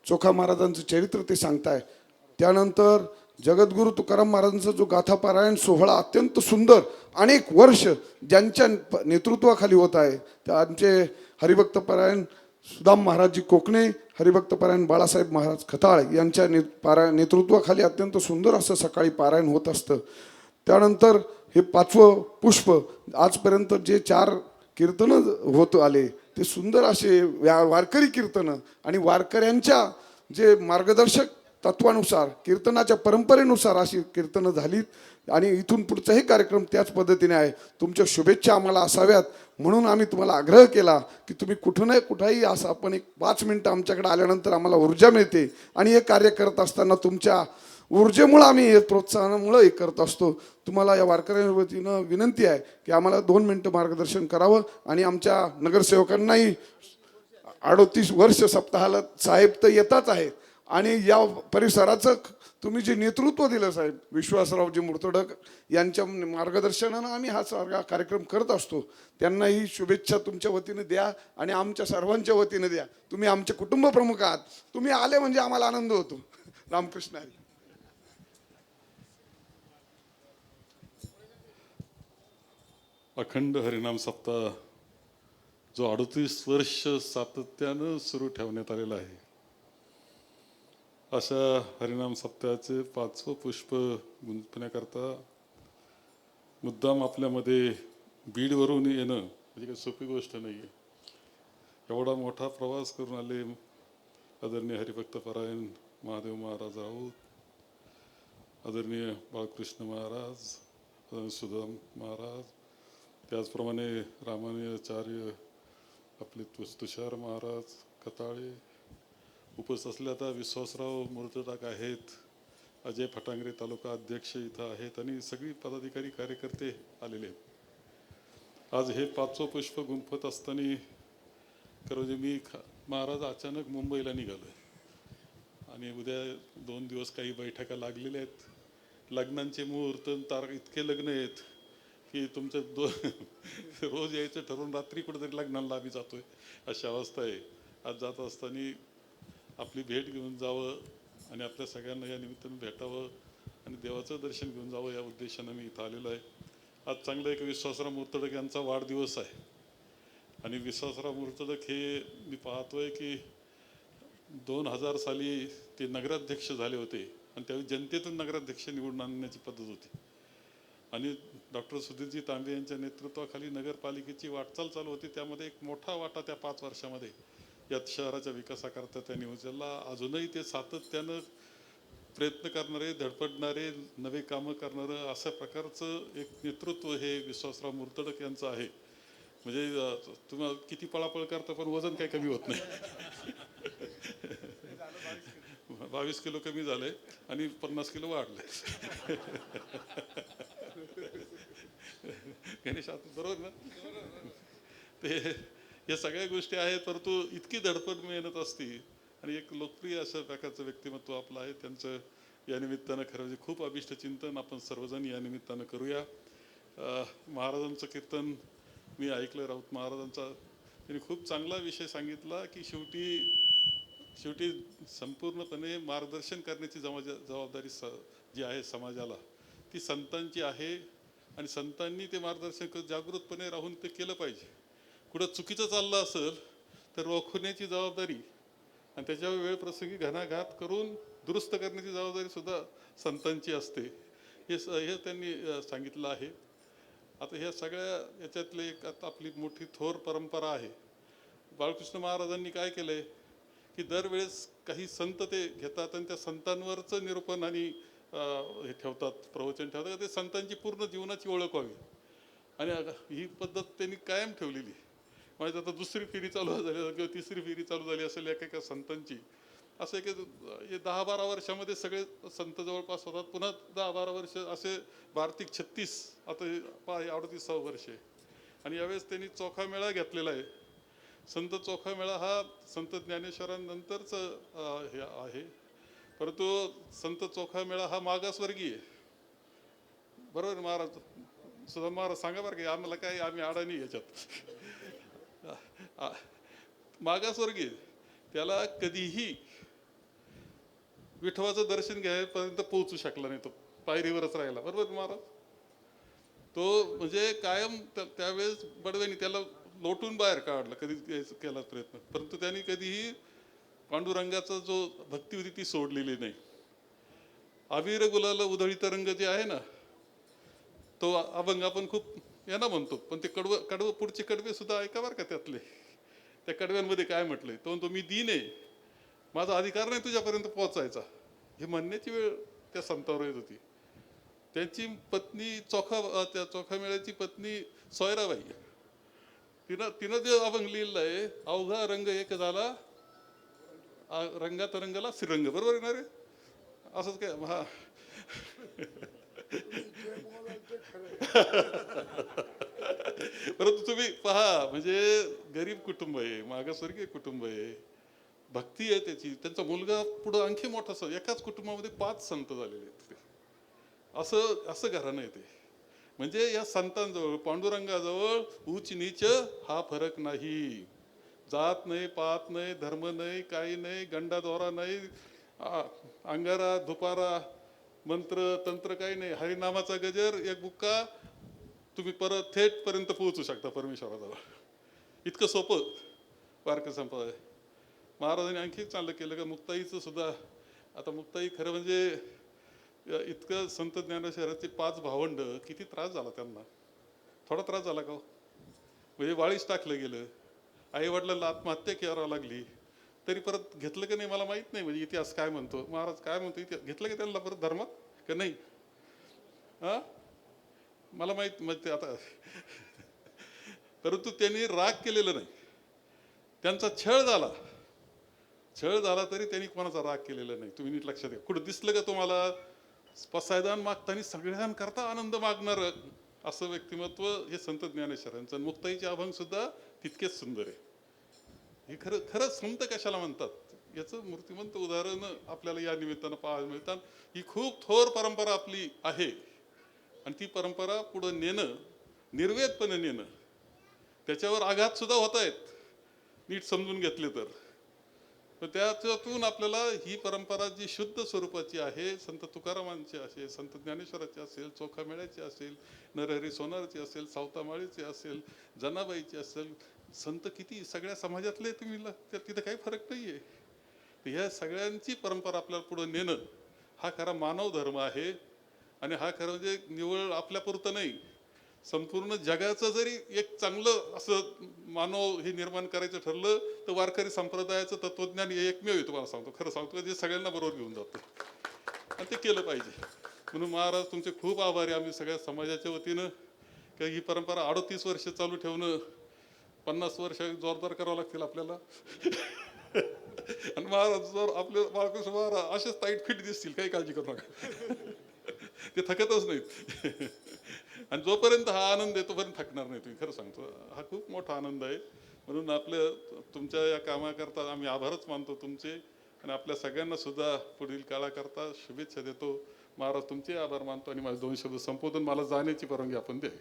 [SPEAKER 5] चोखा महाराजांचं चरित्र ते सांगताय. त्यानंतर जगद्गुरु तुकाराम महाराजांचा जो गाथापारायण सोहळा अत्यंत सुंदर अनेक वर्ष ज्यांच्या नेतृत्वाखाली होत आहे, त्या आमचे हरिभक्तपरायण सुदाम महाराजजी कोकणे, हरिभक्तपरायण बाळासाहेब महाराज खताळ यांच्या नेतृत्वाखाली अत्यंत सुंदर असं सकाळी पारायण होत असतं. त्यानंतर हे 5वं पुष्प आजपर्यंत जे 4 कीर्तनं होत आले ते सुंदर असे वारकरी कीर्तनं आणि वारकऱ्यांच्या जे मार्गदर्शक तत्वानुसार कीर्तनाच्या परंपरेनुसार अशी कीर्तनं झालीत आणि इथून पुढचाही कार्यक्रम त्याच पद्धतीने आहे. तुमच्या शुभेच्छा आम्हाला असाव्यात म्हणून आम्ही तुम्हाला आग्रह केला की तुम्ही कुठंही असं आपण एक 5 मिनटं आमच्याकडे आल्यानंतर आम्हाला ऊर्जा मिळते आणि हे कार्य करत असताना तुमच्या ऊर्जेमुळे आम्ही हे प्रोत्साहनामुळे हे करत असतो. तुम्हाला या वारकऱ्यांच्या वतीनं विनंती आहे की आम्हाला 2 मिनटं मार्गदर्शन करावं आणि आमच्या नगरसेवकांनाही 38 वर्ष सप्ताहाला साहेब तर येताच आहेत आणि या परिसराचं तुम्ही जे नेतृत्व दिलं साहेब विश्वासरावजी मुर्तडक यांच्या मार्गदर्शनानं आम्ही हा सगळा कार्यक्रम करत असतो. त्यांनाही शुभेच्छा तुमच्या वतीनं द्या आणि आमच्या सर्वांच्या वतीनं द्या. तुम्ही आमचे कुटुंब प्रमुख आहात. तुम्ही आले म्हणजे आम्हाला आनंद होतो. रामकृष्ण हरी.
[SPEAKER 6] अखंड हरिनाम सप्ताह जो 38 वर्ष सातत्यानं सुरू ठेवण्यात आलेला आहे, अशा हरिनाम सप्ताहाचे 5वं पुष्प गुंफण्याकरता मुद्दाम आपल्यामध्ये बीडवरून येणं म्हणजे काही सोपी गोष्ट नाही आहे. एवढा मोठा प्रवास करून आले आदरणीय हरिभक्तपरायण महादेव महाराज राऊत, आदरणीय बाळकृष्ण महाराज, आदरणीय सुदाम महाराज, त्याचप्रमाणे रामानुजाचार्य आपले तुषार महाराज खताळे, उपस्थित असलेले आता विश्वासराव मुर्तडक आहेत, अजय फटांगरे तालुका अध्यक्ष इथं आहेत आणि सगळी पदाधिकारी कार्यकर्ते आलेले आहेत. आज हे 5वं पुष्प गुंफत असताना खरं मी महाराज अचानक मुंबईला निघालो आहे आणि उद्या 2 दिवस काही बैठका लागलेल्या आहेत. लग्नांचे मुहूर्त इतके लग्न आहेत की तुमचं रोज यायचं ठरवून रात्री कुठेतरी लग्नाला आम्ही जातोय अशी अवस्था आहे. आज जात असताना आपली भेट घेऊन जावं आणि आपल्या सगळ्यांना या निमित्तानं भेटावं आणि देवाचं दर्शन घेऊन जावं या उद्देशानं मी इथं आलेलो आहे. आज चांगलं एक विश्वासराव मुर्तडक यांचा वाढदिवस आहे आणि विश्वासराव मुर्तडक हे मी पाहतोय की 2000 साली ते नगराध्यक्ष झाले होते आणि त्यावेळी जनतेतून नगराध्यक्ष निवडून आणण्याची पद्धत होती आणि डॉक्टर सुधीरजी तांबे यांच्या नेतृत्वाखाली नगरपालिकेची वाटचाल चालू होती. त्यामध्ये एक मोठा वाटा त्या 5 वर्षामध्ये यात शहराच्या विकासाकरता त्यांनी उचलला. अजूनही ते सातत्यानं प्रयत्न करणारे, धडपडणारे, नवे कामं करणारं अशा प्रकारचं एक नेतृत्व हे विश्वासराव मुर्तडक यांचं आहे. म्हणजे तुम्ही किती पळापळ करता पण वजन काही कमी होत नाही. 22 किलो कमी झालंय आणि 50 किलो वाढलंय. गणेश बरोबर ना? ते या सगळ्या गोष्टी आहेत, परंतु इतकी धडपड मेहनत असती आणि एक लोकप्रिय अशा प्रकारचं व्यक्तिमत्व आपलं आहे. त्यांचं या निमित्तानं खरं म्हणजे खूप अभिष्ट चिंतन आपण सर्वजण या निमित्तानं करूया. महाराजांचं कीर्तन मी ऐकलं, राऊत महाराजांचा. त्यांनी खूप चांगला विषय सांगितला की शेवटी संपूर्णपणे मार्गदर्शन करण्याची जबाबदारी जी आहे समाजाला ती संतांची आहे आणि संतांनी ते मार्गदर्शन जागृतपणे राहून ते केलं पाहिजे. कुठं चुकीचं चाललं असेल तर रोखण्याची जबाबदारी आणि त्याच्यावर वेळ प्रसंगी घणाघात करून दुरुस्त करण्याची जबाबदारी सुद्धा संतांची असते. हे त्यांनी सांगितलं आहे. आता ह्या सगळ्या याच्यातले एक आता आपली मोठी थोर परंपरा आहे. बाळकृष्ण महाराजांनी काय केलंय की दरवेळेस काही संत ते घेतात आणि त्या संतांवरचं निरूपण आणि हे ठेवतात, प्रवचन ठेवतात. ते संतांची पूर्ण जीवनाची ओळख व्हावी आणि ही पद्धत त्यांनी कायम ठेवलेली. म्हणजे आता 2री फेरी चालू झाली किंवा 3री फेरी चालू झाली असेल एका संतांची, असं एक 10-12 वर्षामध्ये सगळे संत जवळपास होतात. पुन्हा 10-12 वर्ष असे वार्षिक 36, आता 38 वर्ष आहे. आणि यावेळेस त्यांनी चोखा मेळा घेतलेला आहे. संत चोखा मेळा हा संत ज्ञानेश्वरांनंतरच हे आहे, परंतु संत चोखा मेळा हा मागासवर्गीय आहे. बरोबर महाराज? सुद्धा महाराज सांगा बरं की आम्हाला काय, आम्ही अडाणी याच्यात. मागासवर्गीय त्याला कधीही विठोबाचं दर्शन घ्यायपर्यंत पोहोचू शकला नाही, तो पायरीवरच राहिला. बरोबर महाराज? तो म्हणजे कायम त्यावेळेस बडव्यानी त्याला लोटून बाहेर काढलं, कधी केला प्रयत्न, परंतु त्यांनी कधीही पांडुरंगाचा जो भक्ती होती ती सोडलेली नाही. अबीर गुलाल उधळीत रंग जे आहे ना, तो अभंग आपण खूप यांना म्हणतो, पण ते कडवं पुढचे कडवे सुद्धा ऐका बरं का त्यातले. त्या कडव्यांमध्ये काय म्हटलंय, तो म्हणतो मी दीन आहे, माझा अधिकार नाही तुझ्यापर्यंत पोहोचायचा. हे म्हणण्याची वेळ त्या संतावर येत होती. त्यांची पत्नी त्या चोखामेळ्याची पत्नी सोयराबाई, तिनं जे अभंग लिहिलं आहे, अवघा रंग एक झाला रंगात रंगला श्रीरंग. बरोबर आहे ना रे? असंच काय? हा. परंतु तुम्ही पहा, म्हणजे गरीब कुटुंब आहे, मागासवर्गीय कुटुंब आहे, भक्ती आहे त्याची. त्यांचा मुलगा पुढं आणखी मोठा, एकाच कुटुंबामध्ये 5 संत झालेले आहेत. असं घराणं आहे ते. म्हणजे या संतांजवळ, पांडुरंगाजवळ उच्च नीच हा फरक नाही. जात नाही, पात नाही, धर्म नाही, काही नाही, गंडा दोरा नाही, अंगारा धुपारा मंत्र तंत्र काही नाही. हरिनामाचा गजर एक बुक्का, तुम्ही परत थेट पर्यंत पोहोचू शकता परमेश्वराजवळ. इतकं सोपं वारकरी संप्रदाय. महाराजांनी आणखी चांगलं केलं का मुक्ताईचं सुद्धा. आता मुक्ताई खरं म्हणजे इतकं संत ज्ञानेश्वरांचे 5 भावंड, किती त्रास झाला त्यांना. थोडा त्रास झाला का हो? म्हणजे वाळीच टाकलं गेलं, आई वडिलांना आत्महत्या करावं लागली, तरी परत घेतलं का नाही मला माहित नाही. म्हणजे इतिहास काय म्हणतो, महाराज काय म्हणतो, इतिहास घेतलं का त्यांना परत धर्मात का नाही? हा, मला माहित म्हणजे आता. परंतु त्यांनी राग केलेला नाही, त्यांचा छळ झाला तरी त्यांनी कोणाचा राग केलेला नाही. तुम्ही नीट लक्षात घ्या. कुठं दिसलं का तुम्हाला पसायदान मागताना सगळ्यांकरता आनंद मागणार असं व्यक्तिमत्व हे संत ज्ञानेश्वरांचं. मुक्ताईचे अभंग सुद्धा तितकेच सुंदर आहे. हे खरं संत कशाला म्हणतात याचं मूर्तिमंत उदाहरण आपल्याला या निमित्तानं पाहायला मिळतात. ही खूप थोर परंपरा आपली आहे आणि ती परंपरा पुढं नेणं, निर्वेदपणे नेणं, त्याच्यावर आघात सुद्धा होत आहेत नीट समजून घेतले तर. पण त्यातून आपल्याला ही परंपरा जी शुद्ध स्वरूपाची आहे, संत तुकारामांची असेल, संत ज्ञानेश्वराची असेल, चोखामेळ्याची असेल, नरहरी सोनारची असेल, सावतामाळीची असेल, जनाबाईची असेल, संत किती सगळ्या समाजातले तुम्ही तिथं काही फरक नाही आहे. ह्या सगळ्यांची परंपरा आपल्याला पुढे नेणं हा खरा मानव धर्म आहे. आणि हा खरं म्हणजे निवळ आपल्यापुरतं नाही, संपूर्ण जगाचं जरी एक चांगलं असं मानव हे निर्माण करायचं ठरलं तर वारकरी संप्रदायाचं तत्वज्ञान हे एकमेव आहे. तुम्हाला सांगतो, खरं सांगतो, जे सगळ्यांना बरोबर घेऊन जातं आणि ते केलं पाहिजे. म्हणून महाराज तुमचे खूप आभारी आम्ही सगळ्या समाजाच्या वतीनं. की ही परंपरा 38 वर्ष चालू ठेवणं, 50 वर्ष जोरदार करावं लागतील आपल्याला. आणि महाराज जर आपले बाळकृष्ण महाराज असेच टाईट फिट दिसतील, काही काळजी करू नका. ते थकतच नाहीत. आणि जोपर्यंत हा आनंद आहे तोपर्यंत थकणार नाही तुम्ही. खरं सांगतो, हा खूप मोठा आनंद आहे. म्हणून आपल्या तुमच्या या कामाकरता आम्ही आभारच मानतो तुमचे. आणि आपल्या सगळ्यांना सुद्धा पुढील काळाकरता शुभेच्छा देतो. महाराज तुमचे आभार मानतो आणि माझे 2 शब्द संबोधून मला जाण्याची परवानगी आपण द्यावी.